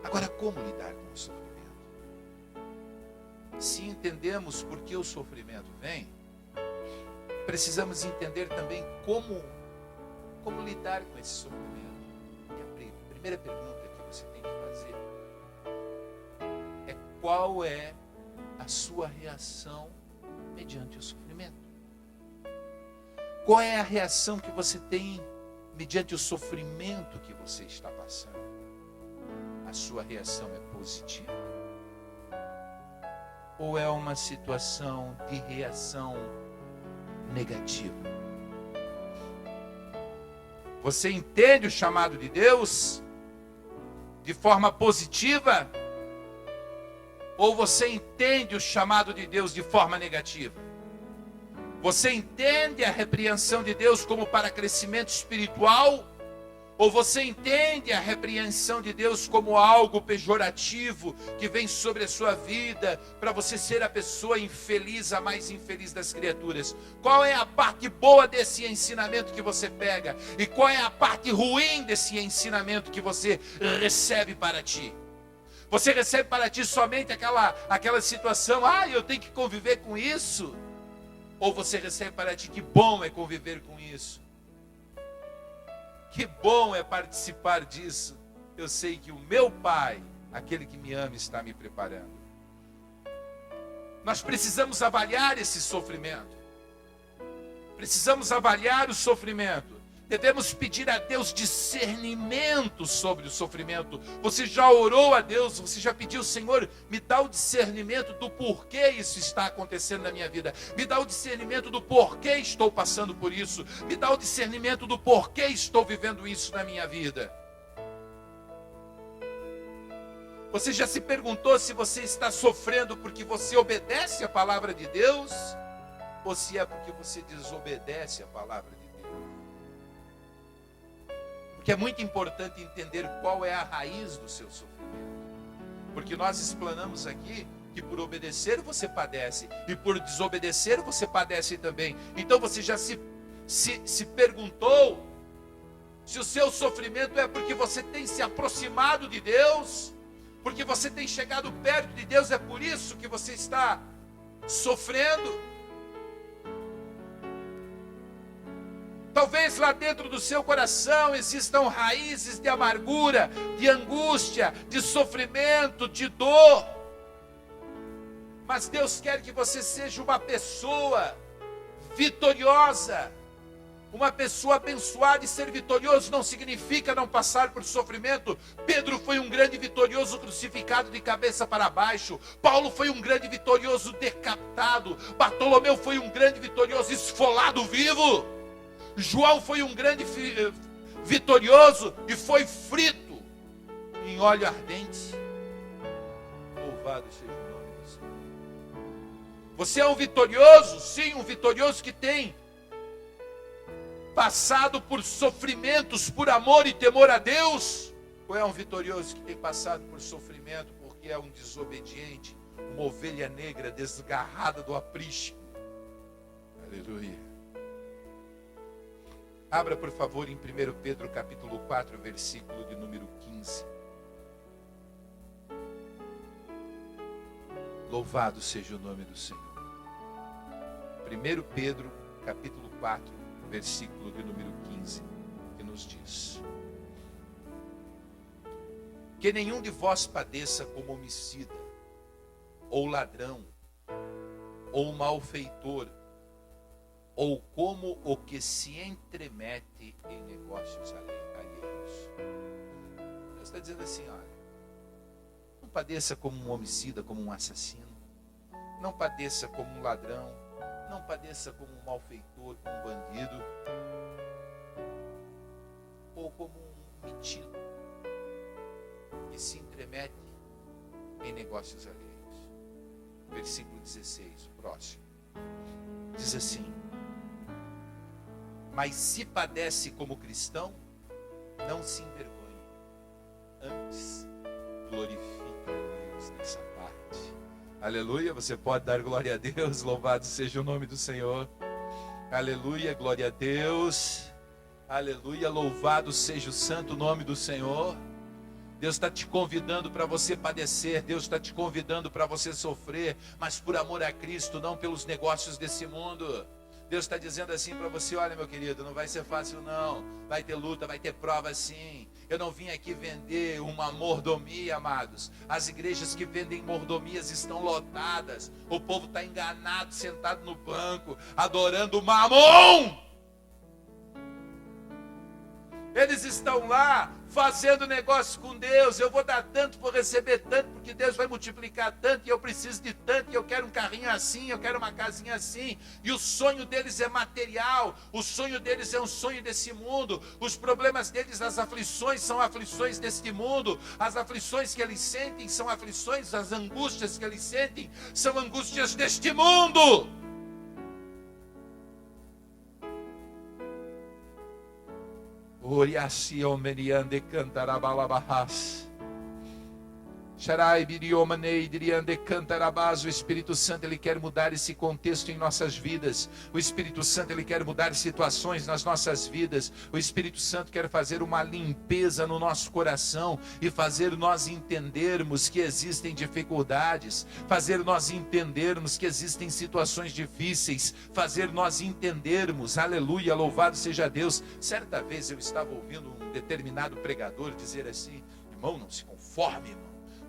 Agora, como lidar com o sofrimento? Se entendemos por que o sofrimento vem, precisamos entender também como lidar com esse sofrimento. E a primeira pergunta que você tem que fazer é: qual é a sua reação mediante o sofrimento? Qual é a reação que você tem mediante o sofrimento que você está passando? A sua reação é positiva? Ou é uma situação de reação negativa? Você entende o chamado de Deus de forma positiva? Ou você entende o chamado de Deus de forma negativa? Você entende a repreensão de Deus como para crescimento espiritual? Ou você entende a repreensão de Deus como algo pejorativo que vem sobre a sua vida para você ser a pessoa infeliz, a mais infeliz das criaturas? Qual é a parte boa desse ensinamento que você pega? E qual é a parte ruim desse ensinamento que você recebe para ti? Você recebe para ti somente aquela situação, eu tenho que conviver com isso? Ou você recebe para ti, que bom é conviver com isso? Que bom é participar disso. Eu sei que o meu Pai, aquele que me ama, está me preparando. Nós precisamos avaliar esse sofrimento. Precisamos avaliar o sofrimento. Devemos pedir a Deus discernimento sobre o sofrimento. Você já orou a Deus, você já pediu, Senhor, me dá o discernimento do porquê isso está acontecendo na minha vida. Me dá o discernimento do porquê estou passando por isso. Me dá o discernimento do porquê estou vivendo isso na minha vida. Você já se perguntou se você está sofrendo porque você obedece a palavra de Deus? Ou se é porque você desobedece a palavra de Deus? Porque é muito importante entender qual é a raiz do seu sofrimento. Porque nós explanamos aqui que por obedecer você padece, e por desobedecer você padece também. Então você já se perguntou se o seu sofrimento é porque você tem se aproximado de Deus, porque você tem chegado perto de Deus, é por isso que você está sofrendo? Talvez lá dentro do seu coração existam raízes de amargura, de angústia, de sofrimento, de dor. Mas Deus quer que você seja uma pessoa vitoriosa, uma pessoa abençoada. E ser vitorioso não significa não passar por sofrimento. Pedro foi um grande vitorioso crucificado de cabeça para baixo. Paulo foi um grande vitorioso decapitado. Bartolomeu foi um grande vitorioso esfolado vivo. João foi um grande vitorioso e foi frito em óleo ardente. Louvado seja o nome do Senhor. Você é um vitorioso? Sim, um vitorioso que tem passado por sofrimentos por amor e temor a Deus? Ou é um vitorioso que tem passado por sofrimento porque é um desobediente, uma ovelha negra desgarrada do aprisco? Aleluia. Abra, por favor, em 1 Pedro capítulo 4, versículo de número 15. Louvado seja o nome do Senhor. 1 Pedro capítulo 4, versículo de número 15, que nos diz: que nenhum de vós padeça como homicida, ou ladrão, ou malfeitor, ou como o que se entremete em negócios alheios. Deus está dizendo assim, olha, não padeça como um homicida, como um assassino, não padeça como um ladrão, não padeça como um malfeitor, como um bandido, ou como um metido que se entremete em negócios alheios. Versículo 16, o próximo, diz assim: mas se padece como cristão, não se envergonhe, antes glorifique a Deus nessa parte. Aleluia, você pode dar glória a Deus, louvado seja o nome do Senhor. Aleluia, glória a Deus. Aleluia, louvado seja o santo nome do Senhor. Deus está te convidando para você padecer, Deus está te convidando para você sofrer, mas por amor a Cristo, não pelos negócios desse mundo. Deus está dizendo assim para você: olha, meu querido, não vai ser fácil não, vai ter luta, vai ter prova sim. Eu não vim aqui vender uma mordomia, amados. As igrejas que vendem mordomias estão lotadas, o povo está enganado, sentado no banco, adorando o mamon. Eles estão lá fazendo negócio com Deus. Eu vou dar tanto, vou receber tanto, porque Deus vai multiplicar tanto, e eu preciso de tanto, e eu quero um carrinho assim, eu quero uma casinha assim. E o sonho deles é material, o sonho deles é um sonho desse mundo. Os problemas deles, as aflições, são aflições deste mundo. As aflições que eles sentem são aflições, as angústias que eles sentem são angústias deste mundo. Oriaci omeniande cantarabalabahas. Sharai biriomanei diriande cantarabás. O Espírito Santo, ele quer mudar esse contexto em nossas vidas. O Espírito Santo, ele quer mudar situações nas nossas vidas. O Espírito Santo quer fazer uma limpeza no nosso coração e fazer nós entendermos que existem dificuldades, fazer nós entendermos que existem situações difíceis, fazer nós entendermos, aleluia, louvado seja Deus. Certa vez eu estava ouvindo um determinado pregador dizer assim: irmão, não se conforme, irmão.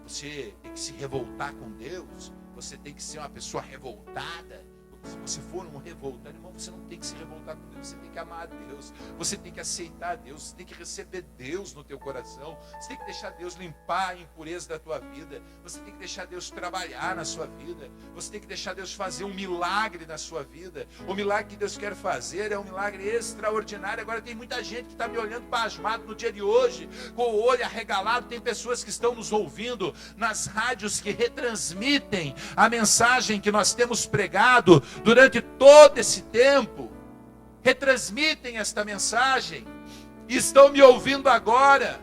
Você tem que se revoltar com Deus. Você tem que ser uma pessoa revoltada. Porque se você for um revoltado, irmão, você não tem que se revoltar com Deus. Você tem que amar a Deus. Você tem que aceitar Deus. Você tem que receber Deus no teu coração. Você tem que deixar Deus limpar a impureza da tua vida. Você tem que deixar Deus trabalhar na sua vida. Você tem que deixar Deus fazer um milagre na sua vida. O milagre que Deus quer fazer é um milagre extraordinário. Agora tem muita gente que está me olhando pasmado no dia de hoje, com o olho arregalado. Tem pessoas que estão nos ouvindo nas rádios que retransmitem a mensagem que nós temos pregado durante todo esse tempo. Retransmitem esta mensagem e estão me ouvindo agora.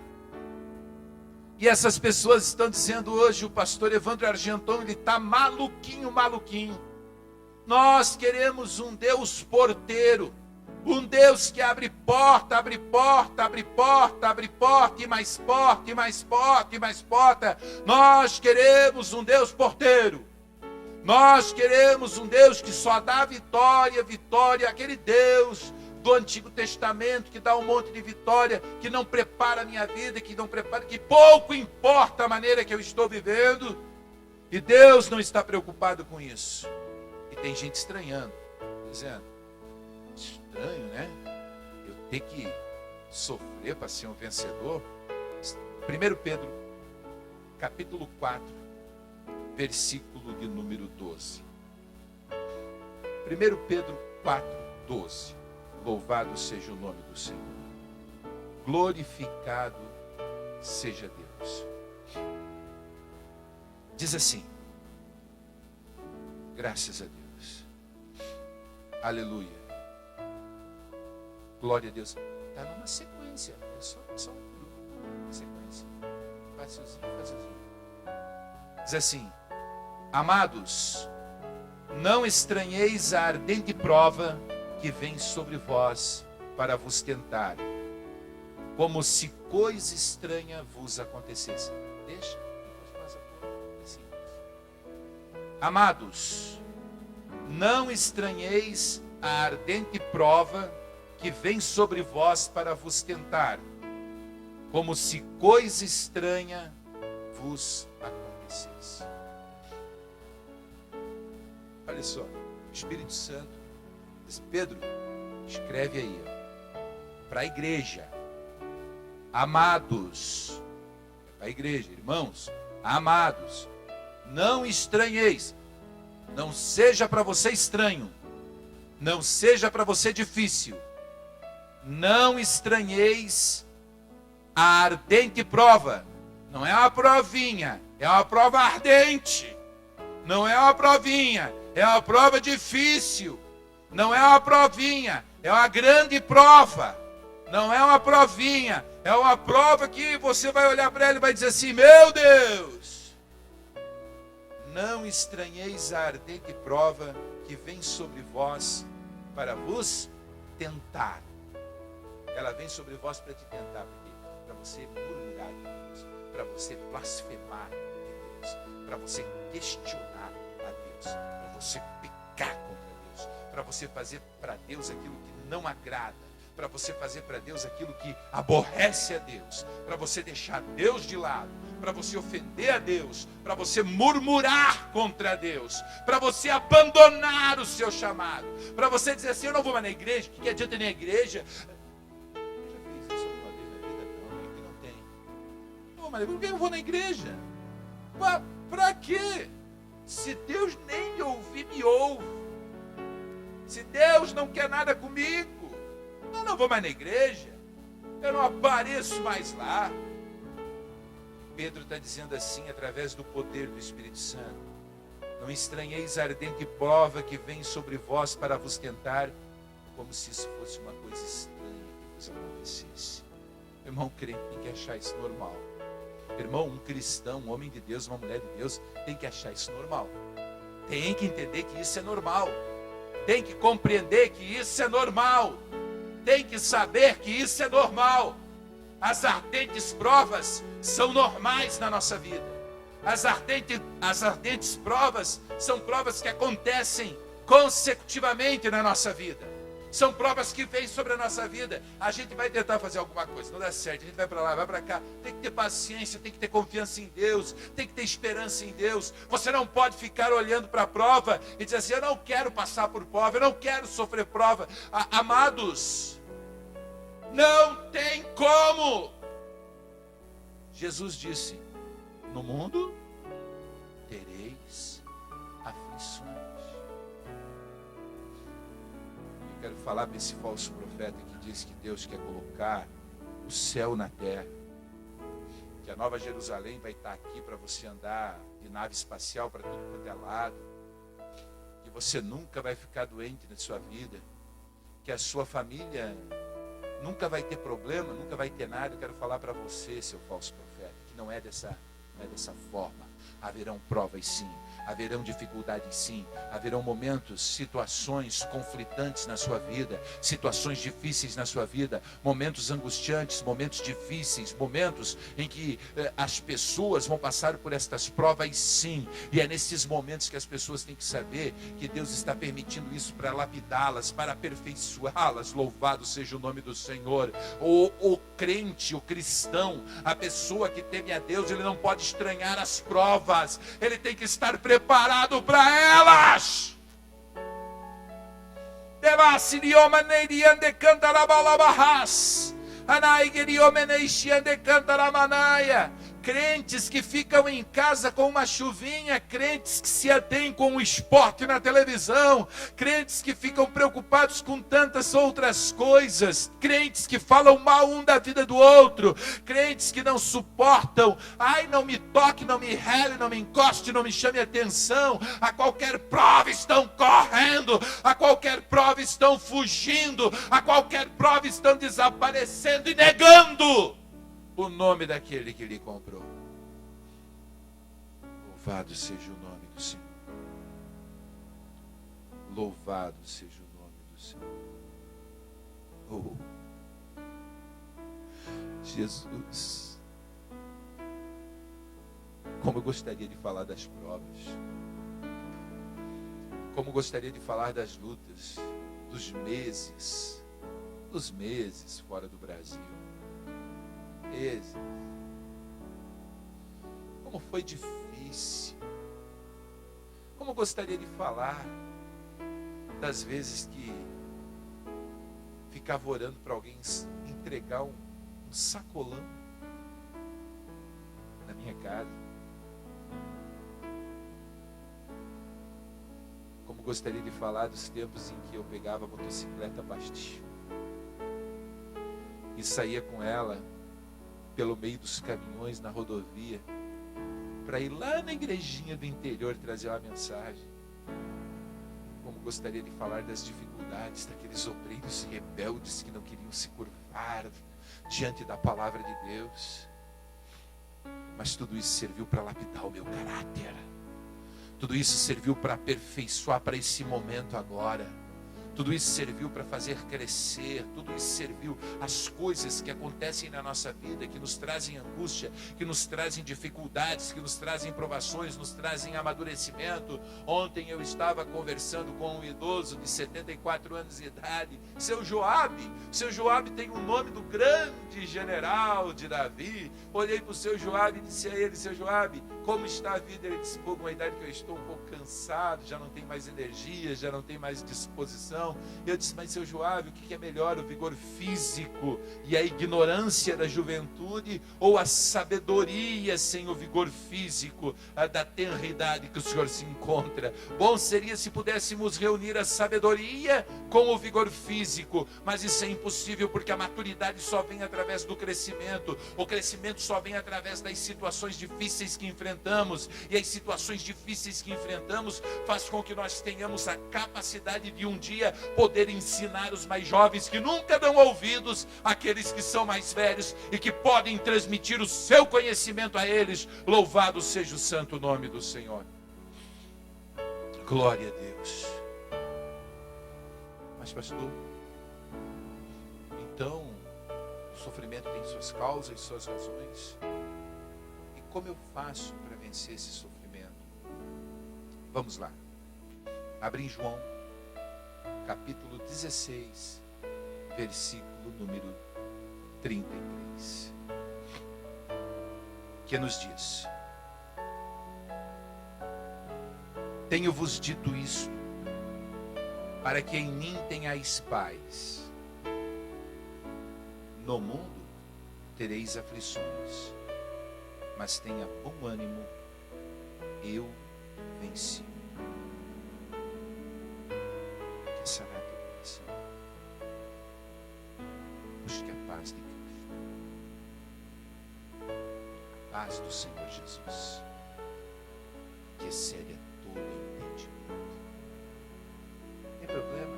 E essas pessoas estão dizendo hoje: o pastor Evandro Argenton, ele está maluquinho. Nós queremos um Deus porteiro, um Deus que abre porta, abre porta, abre porta, abre porta, e mais porta, e mais porta, e mais porta. Nós queremos um Deus porteiro. Nós queremos um Deus que só dá vitória, vitória, aquele Deus do Antigo Testamento que dá um monte de vitória, que não prepara a minha vida, que não prepara, que pouco importa a maneira que eu estou vivendo, e Deus não está preocupado com isso. E tem gente estranhando, dizendo: estranho, né? Eu ter que sofrer para ser um vencedor. 1 Pedro, capítulo 4, versículo de número 12. 1 Pedro 4, 12. Louvado seja o nome do Senhor. Glorificado seja Deus. Diz assim: graças a Deus. Aleluia. Glória a Deus. Está numa sequência. É só uma sequência. Facilzinho. Diz assim: amados, não estranheis a ardente prova que vem sobre vós para vos tentar, como se coisa estranha vos acontecesse. Deixa, depois passa por amados, não estranheis a ardente prova que vem sobre vós para vos tentar, como se coisa estranha vos acontecesse. Olha só, o Espírito Santo diz: Pedro, escreve aí para a igreja: amados, para a igreja, irmãos, amados, não estranheis, não seja para você estranho, não seja para você difícil, não estranheis a ardente prova. Não é uma provinha, é uma prova ardente. Não é uma provinha, é uma prova difícil. Não é uma provinha, é uma grande prova. Não é uma provinha, é uma prova que você vai olhar para ela e vai dizer assim: meu Deus! Não estranheis a ardente prova que vem sobre vós para vos tentar. Ela vem sobre vós para te tentar, para você murmurar de Deus, para você blasfemar de Deus, para você questionar a Deus, para você pecar contra Deus, para você fazer para Deus aquilo que não agrada, para você fazer para Deus aquilo que aborrece a Deus, para você deixar Deus de lado, para você ofender a Deus, para você murmurar contra Deus, para você abandonar o seu chamado, para você dizer assim: eu não vou mais na igreja, o que adianta ir na igreja? Você já fez isso alguma mas por que eu vou na igreja? Para quê? Se Deus nem me ouvir, me ouve. Se Deus não quer nada comigo, eu não vou mais na igreja. Eu não apareço mais lá. Pedro está dizendo assim, através do poder do Espírito Santo: não estranheis a ardente prova que vem sobre vós para vos tentar, como se isso fosse uma coisa estranha que vos acontecesse. Irmão crente tem que achar isso normal. Irmão, um cristão, um homem de Deus, uma mulher de Deus, tem que achar isso normal. Tem que entender que isso é normal. Tem que compreender que isso é normal. Tem que saber que isso é normal. As ardentes provas são normais na nossa vida. As ardentes provas são provas que acontecem consecutivamente na nossa vida. São provas que vêm sobre a nossa vida. A gente vai tentar fazer alguma coisa, não dá certo, a gente vai para lá, vai para cá. Tem que ter paciência, tem que ter confiança em Deus, tem que ter esperança em Deus. Você não pode ficar olhando para a prova e dizer assim: eu não quero passar por prova, eu não quero sofrer prova. Amados, não tem como. Jesus disse: no mundo tereis aflições. Eu quero falar para esse falso profeta que diz que Deus quer colocar o céu na terra, que a Nova Jerusalém vai estar aqui para você andar de nave espacial para tudo quanto é lado, que você nunca vai ficar doente na sua vida, que a sua família nunca vai ter problema, nunca vai ter nada. Eu quero falar para você, seu falso profeta, que não é dessa forma. Haverão provas sim, haverão dificuldades sim, haverão momentos, situações conflitantes na sua vida, situações difíceis na sua vida, momentos angustiantes, momentos difíceis, momentos em que as pessoas vão passar por estas provas sim, e é nesses momentos que as pessoas têm que saber que Deus está permitindo isso para lapidá-las, para aperfeiçoá-las. Louvado seja o nome do Senhor. O crente, o cristão, a pessoa que teme a Deus, ele não pode estranhar as provas, ele tem que estar preparado para elas. Crentes que ficam em casa com uma chuvinha, crentes que se atêm com o esporte na televisão, crentes que ficam preocupados com tantas outras coisas, crentes que falam mal um da vida do outro, crentes que não suportam: ai, não me toque, não me rele, não me encoste, não me chame atenção. A qualquer prova estão correndo, a qualquer prova estão fugindo, a qualquer prova estão desaparecendo e negando o nome daquele que lhe comprou. Louvado seja o nome do Senhor. Louvado seja o nome do Senhor. Oh, Jesus. Como eu gostaria de falar das provas. Como eu gostaria de falar das lutas, dos meses fora do Brasil. Como foi difícil. Como eu gostaria de falar das vezes que ficava orando para alguém entregar um sacolão na minha casa. Como gostaria de falar dos tempos em que eu pegava a motocicleta Bastil e saía com ela pelo meio dos caminhões na rodovia, para ir lá na igrejinha do interior trazer uma mensagem. Como gostaria de falar das dificuldades daqueles obreiros rebeldes que não queriam se curvar diante da palavra de Deus. Mas tudo isso serviu para lapidar o meu caráter. Tudo isso serviu para aperfeiçoar para esse momento agora. Tudo isso serviu para fazer crescer. Tudo isso serviu. As coisas que acontecem na nossa vida, que nos trazem angústia, que nos trazem dificuldades, que nos trazem provações, nos trazem amadurecimento. Ontem eu estava conversando com um idoso de 74 anos de idade, seu Joabe. Seu Joabe tem o nome do grande general de Davi. Olhei para o seu Joabe e disse a ele: seu Joabe, Como está a vida? Ele disse, pô, com a idade que eu estou um pouco cansado, já não tenho mais energia, já não tenho mais disposição. Eu disse, mas seu Joab, o que é melhor, o vigor físico e a ignorância da juventude, ou a sabedoria sem o vigor físico da tenra idade que o senhor se encontra? Bom seria se pudéssemos reunir a sabedoria com o vigor físico, mas isso é impossível, porque a maturidade só vem através do crescimento. O crescimento só vem através das situações difíceis que enfrentamos, e as situações difíceis que enfrentamos faz com que nós tenhamos a capacidade de um dia poder ensinar os mais jovens, que nunca dão ouvidos àqueles que são mais velhos e que podem transmitir o seu conhecimento a eles. Louvado seja o santo nome do Senhor. Glória a Deus. Mas pastor, então o sofrimento tem suas causas, suas razões. Como eu faço para vencer esse sofrimento? Vamos lá. Abre em João, capítulo 16, versículo número 33. Que nos diz: tenho-vos dito isto, para que em mim tenhais paz. No mundo tereis aflições, mas tenha bom ânimo, eu venci. Que será a tua oração? Busque a paz de Cristo, a paz do Senhor Jesus, que excede a todo entendimento. Tem problema?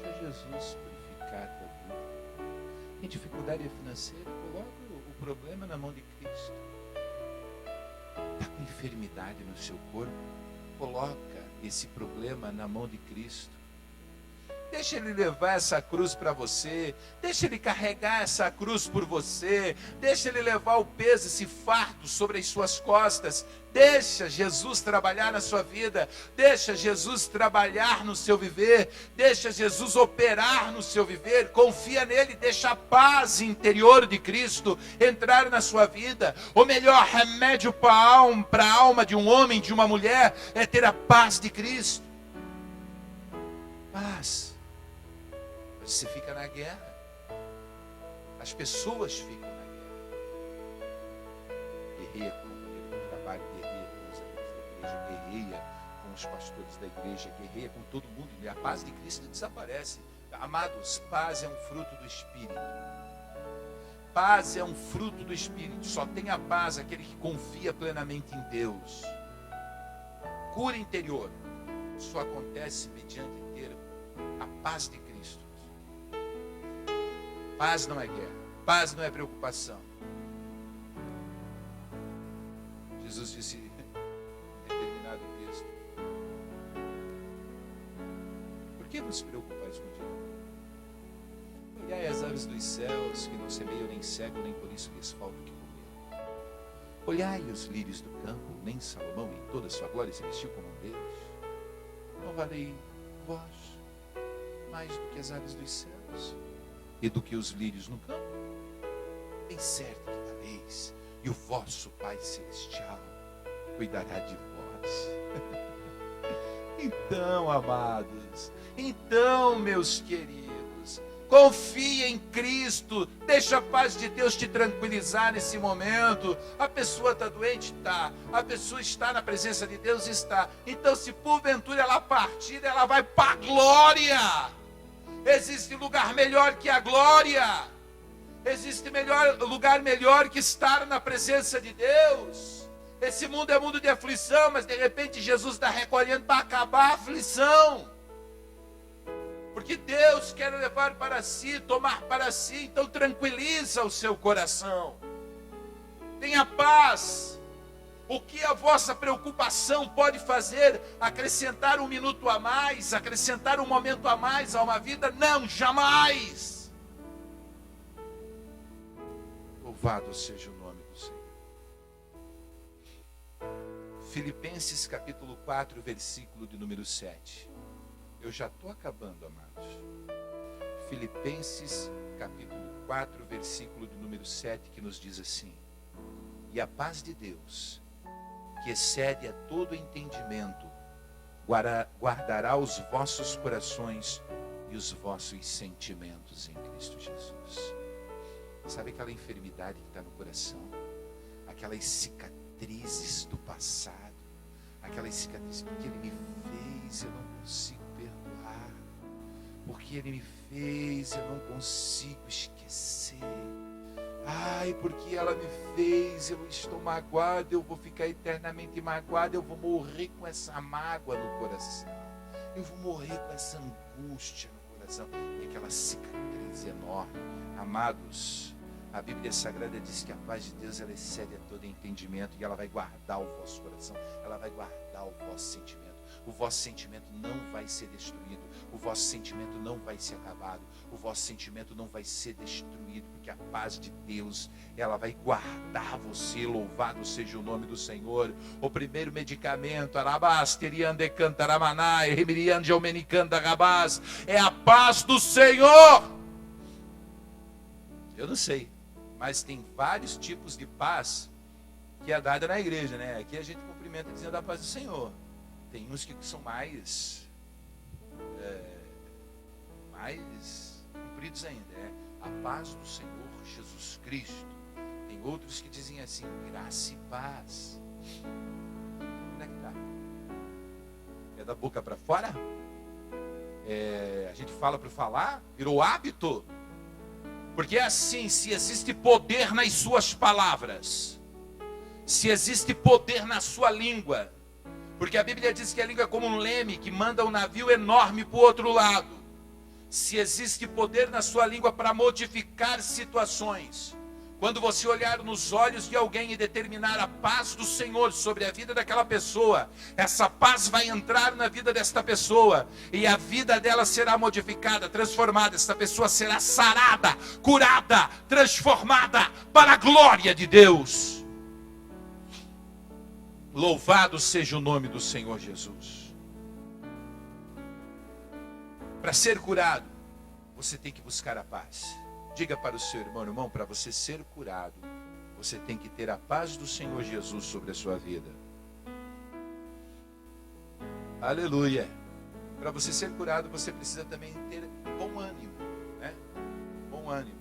Deixa Jesus purificar a tua vida. Tem dificuldade financeira? Coloca o problema na mão de Cristo. Está com enfermidade no seu corpo? Coloca esse problema na mão de Cristo. Deixa Ele levar essa cruz para você. Deixa Ele carregar essa cruz por você. Deixa Ele levar o peso, esse fardo sobre as suas costas. Deixa Jesus trabalhar na sua vida. Deixa Jesus trabalhar no seu viver. Deixa Jesus operar no seu viver. Confia nele. Deixa a paz interior de Cristo entrar na sua vida. O melhor remédio para a alma de um homem, de uma mulher, é ter a paz de Cristo. Paz. Você fica na guerra. As pessoas ficam na guerra. Guerreia com o companheiro do trabalho, guerreia com os amigos da igreja, guerreia com os pastores da igreja, guerreia com todo mundo. E a paz de Cristo desaparece. Amados, paz é um fruto do Espírito. Paz é um fruto do Espírito. Só tem a paz aquele que confia plenamente em Deus. Cura interior só acontece mediante ter a paz de Cristo. Paz não é guerra, paz não é preocupação. Jesus disse em determinado texto: por que vos preocupais com o dia? Olhai as aves dos céus, que não semeiam nem cegam, nem por isso lhes falta o que comer. Olhai os lírios do campo, nem Salomão em toda a sua glória se vestiu como um deles. Não valei vós mais do que as aves dos céus e do que os lírios no campo? Bem certo que valeis, e o vosso Pai Celestial cuidará de vós. Então, amados, então, meus queridos, confie em Cristo, deixa a paz de Deus te tranquilizar nesse momento. A pessoa está doente? Está. A pessoa está na presença de Deus? Está. Então, se porventura ela partir, ela vai para a glória. Existe lugar melhor que a glória. Existe lugar melhor que estar na presença de Deus. Esse mundo é mundo de aflição, mas de repente Jesus está recolhendo para acabar a aflição. Porque Deus quer levar para si, tomar para si. Então tranquiliza o seu coração. Tenha paz. O que a vossa preocupação pode fazer? Acrescentar um minuto a mais? Acrescentar um momento a mais a uma vida? Não, jamais. Louvado seja o nome do Senhor. Filipenses capítulo 4, versículo de número 7. Eu já estou acabando, amados. Filipenses capítulo 4, versículo de número 7, que nos diz assim: e a paz de Deus, que excede a todo entendimento, guardará os vossos corações e os vossos sentimentos em Cristo Jesus. Sabe aquela enfermidade que está no coração? Aquelas cicatrizes do passado, aquelas cicatrizes, porque ele me fez, eu não consigo perdoar, porque ele me fez, eu não consigo esquecer. Ai, porque ela me fez, eu estou magoado, eu vou ficar eternamente magoado, eu vou morrer com essa mágoa no coração, eu vou morrer com essa angústia no coração, e aquela cicatriz enorme. Amados, a Bíblia Sagrada diz que a paz de Deus, ela excede a todo entendimento, e ela vai guardar o vosso coração, ela vai guardar o vosso sentimento. O vosso sentimento não vai ser destruído, o vosso sentimento não vai ser acabado, o vosso sentimento não vai ser destruído, porque a paz de Deus, ela vai guardar você. Louvado seja o nome do Senhor. O primeiro medicamento, arabás, teriande cantaramanai, remiriande aumenicanda rabás, é a paz do Senhor. Eu não sei, mas tem vários tipos de paz que é dada na igreja, né? Aqui a gente cumprimenta dizendo a paz do Senhor. Tem uns que são mais cumpridos ainda. É a paz do Senhor Jesus Cristo. Tem outros que dizem assim, graça e paz. Onde é que está? É da boca para fora? A gente fala para falar? Virou hábito? Porque é assim, se existe poder nas suas palavras, se existe poder na sua língua, porque a Bíblia diz que a língua é como um leme que manda um navio enorme para o outro lado. Se existe poder na sua língua para modificar situações, quando você olhar nos olhos de alguém e determinar a paz do Senhor sobre a vida daquela pessoa, essa paz vai entrar na vida desta pessoa, e a vida dela será modificada, transformada. Esta pessoa será sarada, curada, transformada para a glória de Deus. Louvado seja o nome do Senhor Jesus. Para ser curado, você tem que buscar a paz. Diga para o seu irmão, para você ser curado, você tem que ter a paz do Senhor Jesus sobre a sua vida. Aleluia. Para você ser curado, você precisa também ter bom ânimo, né? Bom ânimo.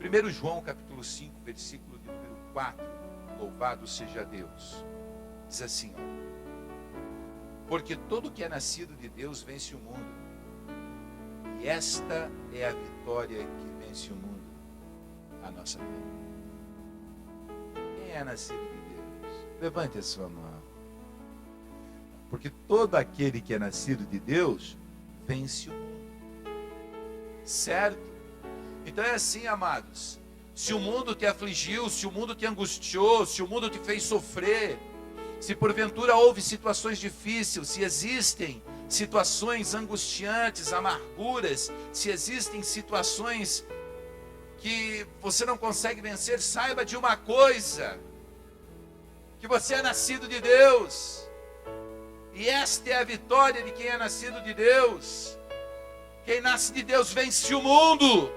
1 João capítulo 5, versículo de número 4. Louvado seja Deus. Diz assim, porque todo que é nascido de Deus vence o mundo, e esta é a vitória que vence o mundo, a nossa fé. Quem é nascido de Deus? Levante a sua mão. Porque todo aquele que é nascido de Deus vence o mundo. Certo? Então é assim, amados. Se o mundo te afligiu, se o mundo te angustiou, se o mundo te fez sofrer, se porventura houve situações difíceis, se existem situações angustiantes, amarguras, se existem situações que você não consegue vencer, saiba de uma coisa, que você é nascido de Deus, e esta é a vitória de quem é nascido de Deus. Quem nasce de Deus vence o mundo.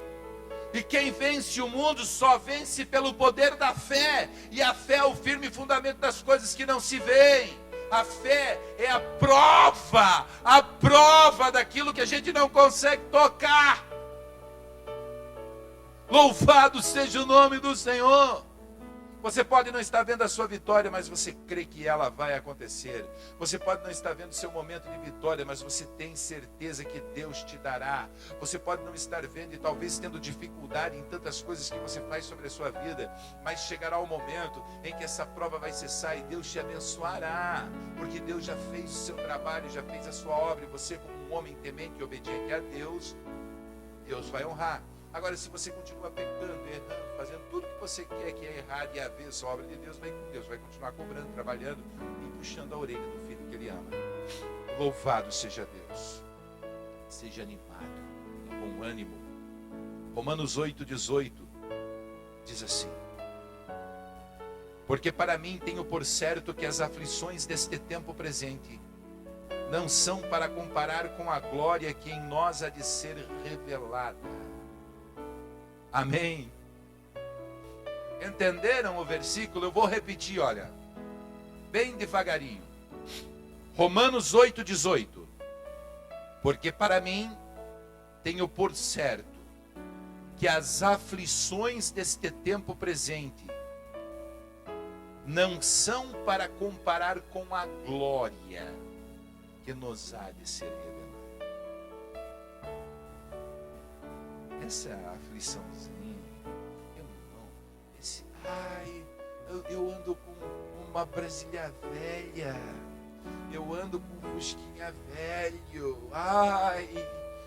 E quem vence o mundo só vence pelo poder da fé. E a fé é o firme fundamento das coisas que não se veem. A fé é a prova daquilo que a gente não consegue tocar. Louvado seja o nome do Senhor. Você pode não estar vendo a sua vitória, mas você crê que ela vai acontecer. Você pode não estar vendo o seu momento de vitória, mas você tem certeza que Deus te dará. Você pode não estar vendo e talvez tendo dificuldade em tantas coisas que você faz sobre a sua vida, mas chegará o momento em que essa prova vai cessar e Deus te abençoará, porque Deus já fez o seu trabalho, já fez a sua obra, e você, como um homem temente e obediente a Deus, Deus vai honrar. Agora, se você continua pecando, errando, fazendo tudo que você quer, que é errado e avesso à obra de Deus, Deus vai continuar cobrando, trabalhando e puxando a orelha do filho que ele ama. Louvado seja Deus. Seja animado, de bom ânimo. Romanos 8,18 diz assim: porque para mim tenho por certo que as aflições deste tempo presente não são para comparar com a glória que em nós há de ser revelada. Amém. Entenderam o versículo? Eu vou repetir, olha. bem devagarinho. Romanos 8:18. Porque para mim tenho por certo que as aflições deste tempo presente não são para comparar com a glória que nos há de ser revelada. Essa afliçãozinha, eu ando com uma Brasília velha, eu ando com um Fusquinha velho,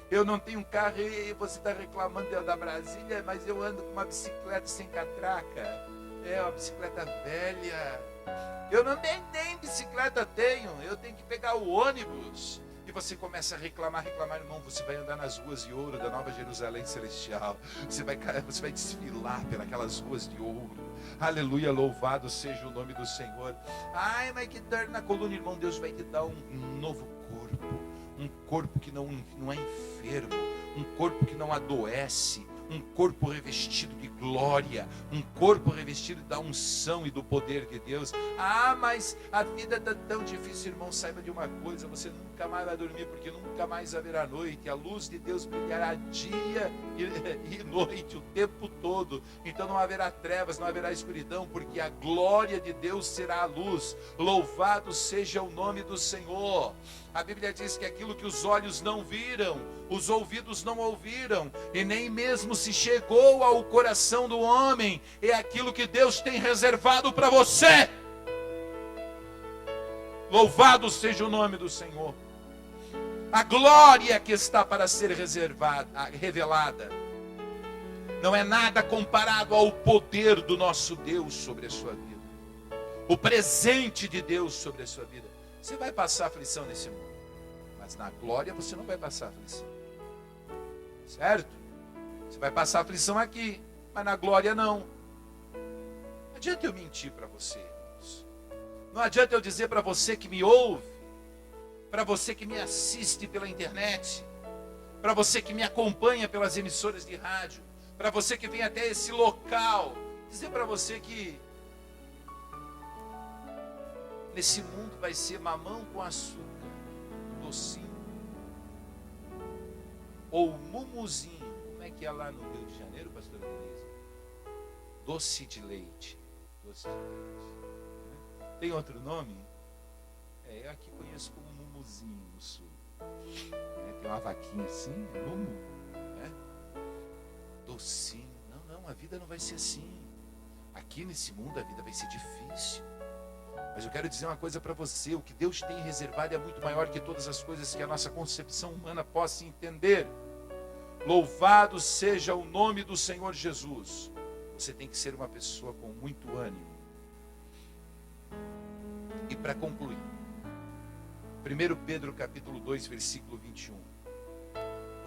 eu não tenho carro e você está reclamando da Brasília, mas eu ando com uma bicicleta sem catraca, uma bicicleta velha, eu não nem bicicleta tenho, eu tenho que pegar o ônibus. E você começa a reclamar, irmão, você vai andar nas ruas de ouro da Nova Jerusalém Celestial, você vai desfilar pelas ruas de ouro, aleluia, louvado seja o nome do Senhor. Mas que dor na coluna, irmão, Deus vai te dar um novo corpo, um corpo que não é enfermo, um corpo que não adoece, um corpo revestido de glória, um corpo revestido da unção e do poder de Deus. Mas a vida está tão difícil, irmão, saiba de uma coisa, você nunca mais vai dormir, porque nunca mais haverá noite, a luz de Deus brilhará dia e noite, o tempo todo, então não haverá trevas, não haverá escuridão, porque a glória de Deus será a luz. Louvado seja o nome do Senhor. A Bíblia diz que aquilo que os olhos não viram, os ouvidos não ouviram, e nem mesmo se chegou ao coração do homem, é aquilo que Deus tem reservado para você. Louvado seja o nome do Senhor. A glória que está para ser revelada, não é nada comparado ao poder do nosso Deus sobre a sua vida, o presente de Deus sobre a sua vida. Você vai passar aflição nesse mundo, mas na glória você não vai passar aflição, certo? Você vai passar aflição aqui, mas na glória não. Não adianta eu mentir para você, irmãos. Não adianta eu dizer para você que me ouve, para você que me assiste pela internet, para você que me acompanha pelas emissoras de rádio, para você que vem até esse local, dizer para você que nesse mundo vai ser mamão com açúcar, docinho, ou mumuzinho. Como é que é lá no Rio de Janeiro, pastora Denise? Doce de leite. Doce de leite. Tem outro nome? Eu aqui conheço como mumuzinho no sul. Tem uma vaquinha assim, mumu. Docinho. Não, a vida não vai ser assim. Aqui nesse mundo a vida vai ser difícil. Mas eu quero dizer uma coisa para você: o que Deus tem reservado é muito maior que todas as coisas que a nossa concepção humana possa entender. Louvado seja o nome do Senhor Jesus. Você tem que ser uma pessoa com muito ânimo. E para concluir, 1 Pedro capítulo 2, versículo 21.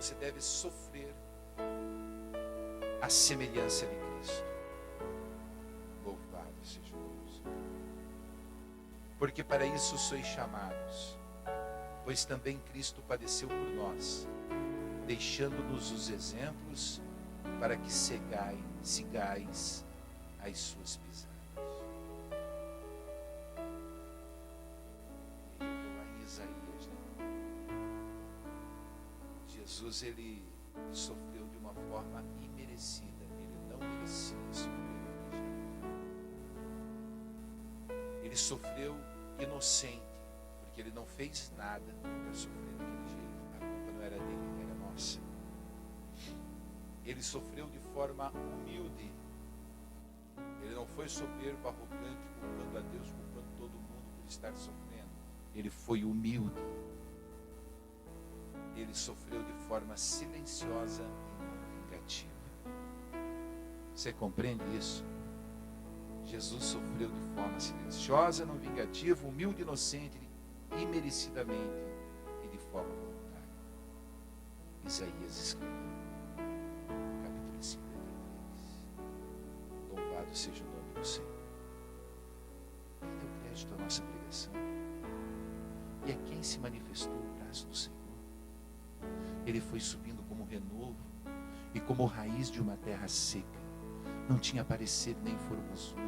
Você deve sofrer a semelhança de Cristo. Louvado seja Deus. Porque para isso sois chamados, pois também Cristo padeceu por nós, deixando-nos os exemplos para que sigais as suas pisadas. E lá em Isaías, Jesus, ele sofreu de uma forma imerecida. Ele não merecia sofrer daquele jeito. Ele sofreu inocente, porque ele não fez nada para sofrer daquele jeito. A culpa não era dele, era nossa. Ele sofreu de forma humilde. Ele não foi soberbo, arrogante, culpando a Deus, culpando todo mundo por estar sofrendo. Ele foi humilde. Ele sofreu de forma silenciosa e não vingativa. Você compreende isso? Jesus sofreu de forma silenciosa, não vingativa, humilde, inocente, imerecidamente e de forma voluntária. Isaías escreveu, capítulo 53. Louvado seja o nome do Senhor. Quem deu crédito à nossa pregação? E a quem se manifestou o braço do Senhor? Ele foi subindo como renovo e como raiz de uma terra seca. Não tinha parecer nem formosura,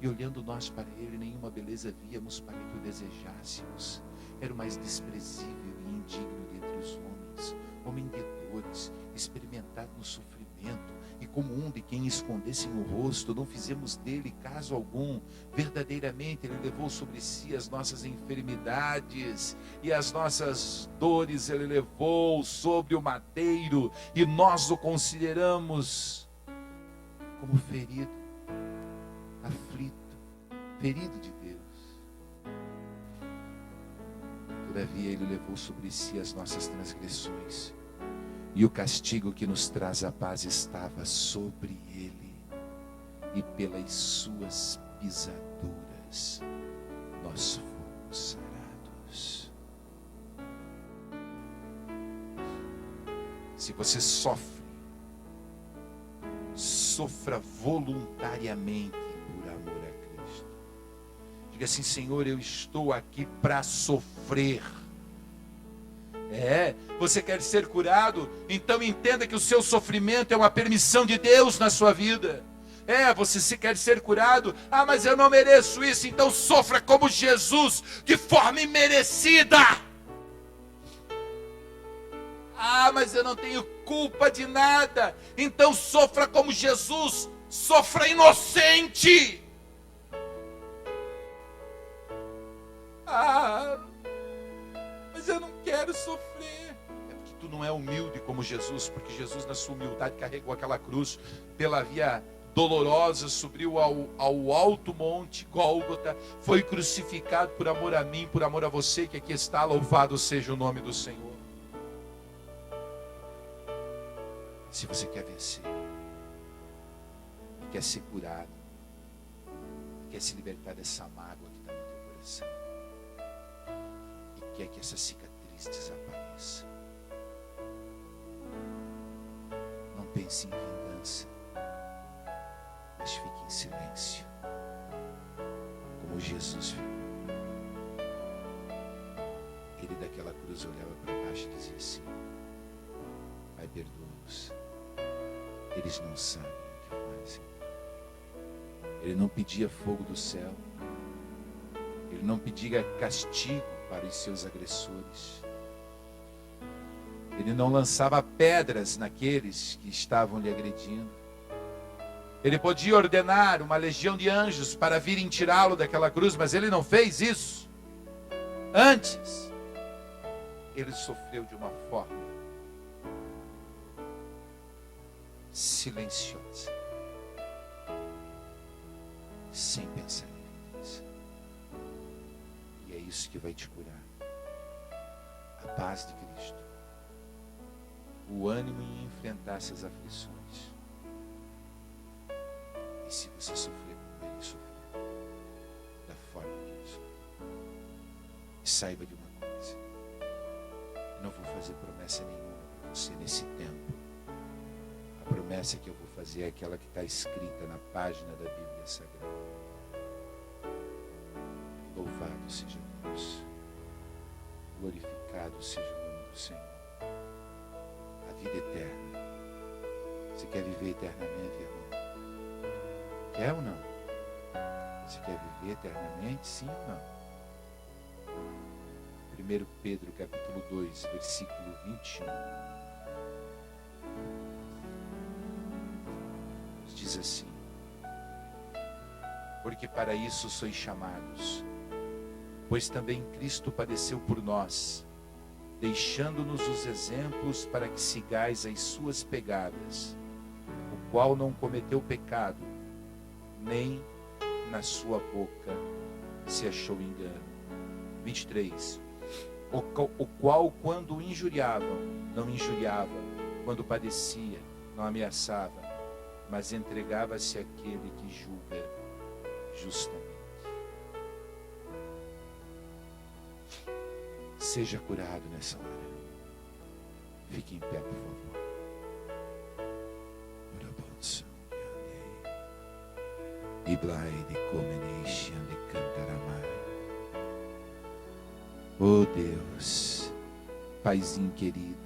E olhando nós para ele, nenhuma beleza víamos para que o desejássemos. Era o mais desprezível e indigno dentre os homens, homem de dores, experimentado no sofrimento, e como um de quem escondessem o rosto, não fizemos dele caso algum. Verdadeiramente ele levou sobre si as nossas enfermidades e as nossas dores ele levou sobre o madeiro, e nós o consideramos como ferido, aflito, ferido de Deus. Todavia ele levou sobre si as nossas transgressões, e o castigo que nos traz a paz estava sobre ele, e pelas suas pisaduras nós fomos sarados. Se você sofra voluntariamente por amor a Cristo. Diga assim: Senhor, eu estou aqui para sofrer. Você quer ser curado? Então entenda que o seu sofrimento é uma permissão de Deus na sua vida. Você se quer ser curado? Mas eu não mereço isso. Então sofra como Jesus, de forma imerecida. Mas eu não tenho culpa de nada. Então sofra como Jesus, sofra inocente. Mas eu não quero sofrer. É porque tu não é humilde como Jesus, porque Jesus na sua humildade carregou aquela cruz pela via dolorosa, subiu ao alto monte Gólgota, foi crucificado por amor a mim, por amor a você que aqui está. Louvado seja o nome do Senhor. Se você quer vencer, e quer ser curado, e quer se libertar dessa mágoa que está no teu coração, e quer que essa cicatriz desapareça, não pense em vingança, mas fique em silêncio, como Jesus ficou. Ele daquela cruz olhava para baixo e dizia assim: Pai, perdoa-os, eles não sabem o que fazem. Ele não pedia fogo do céu, ele não pedia castigo para os seus agressores, ele não lançava pedras naqueles que estavam lhe agredindo. Ele podia ordenar uma legião de anjos para virem tirá-lo daquela cruz, mas ele não fez isso. Antes, ele sofreu de uma forma silenciosa, sem pensar em vingança. E é isso que vai te curar. A paz de Cristo, o ânimo em enfrentar essas aflições. E se você sofrer como ele sofreu, da forma que ele sofreu, e saiba de uma coisa: eu não vou fazer promessa nenhuma para você nesse tempo. A promessa que eu vou fazer é aquela que está escrita na página da Bíblia Sagrada. Louvado seja Deus, glorificado seja o nome do Senhor. A vida eterna. Você quer viver eternamente, irmão? Quer ou não? Você quer viver eternamente, sim ou não? 1 Pedro capítulo 2, versículo 21. Diz assim: porque para isso sois chamados, pois também Cristo padeceu por nós, deixando-nos os exemplos para que sigais as suas pegadas, o qual não cometeu pecado, nem na sua boca se achou engano. 23. O qual, quando injuriavam, não injuriava, quando padecia, não ameaçava, mas entregava-se àquele que julga justamente. Seja curado nessa hora. Fique em pé, por favor. Oh Deus, Paizinho querido,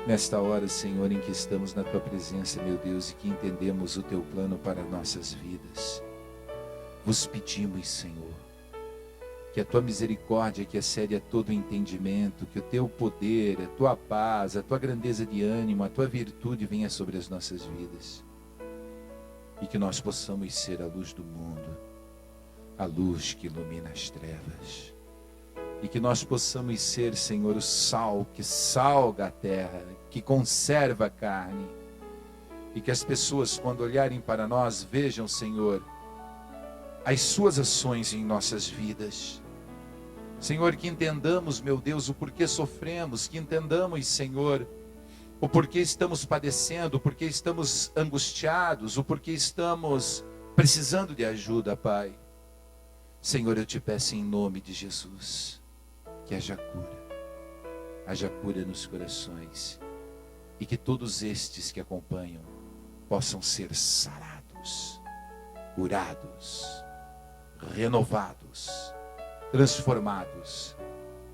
nesta hora, Senhor, em que estamos na Tua presença, meu Deus, e que entendemos o Teu plano para nossas vidas. vos pedimos, Senhor, que a tua misericórdia, que excede a todo entendimento, que o teu poder, a tua paz, a tua grandeza de ânimo, a tua virtude venha sobre as nossas vidas. E que nós possamos ser a luz do mundo, a luz que ilumina as trevas. E que nós possamos ser, Senhor, o sal que salga a terra, que conserva a carne. E que as pessoas, quando olharem para nós, vejam, Senhor, as suas ações em nossas vidas. Senhor, que entendamos, meu Deus, o porquê sofremos, que entendamos, Senhor, o porquê estamos padecendo, o porquê estamos angustiados, o porquê estamos precisando de ajuda, Pai. Senhor, eu te peço em nome de Jesus, que haja cura nos corações, e que todos estes que acompanham possam ser sarados, curados, renovados, transformados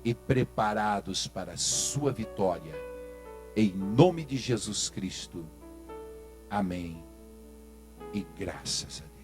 e preparados para a sua vitória, em nome de Jesus Cristo. Amém e graças a Deus.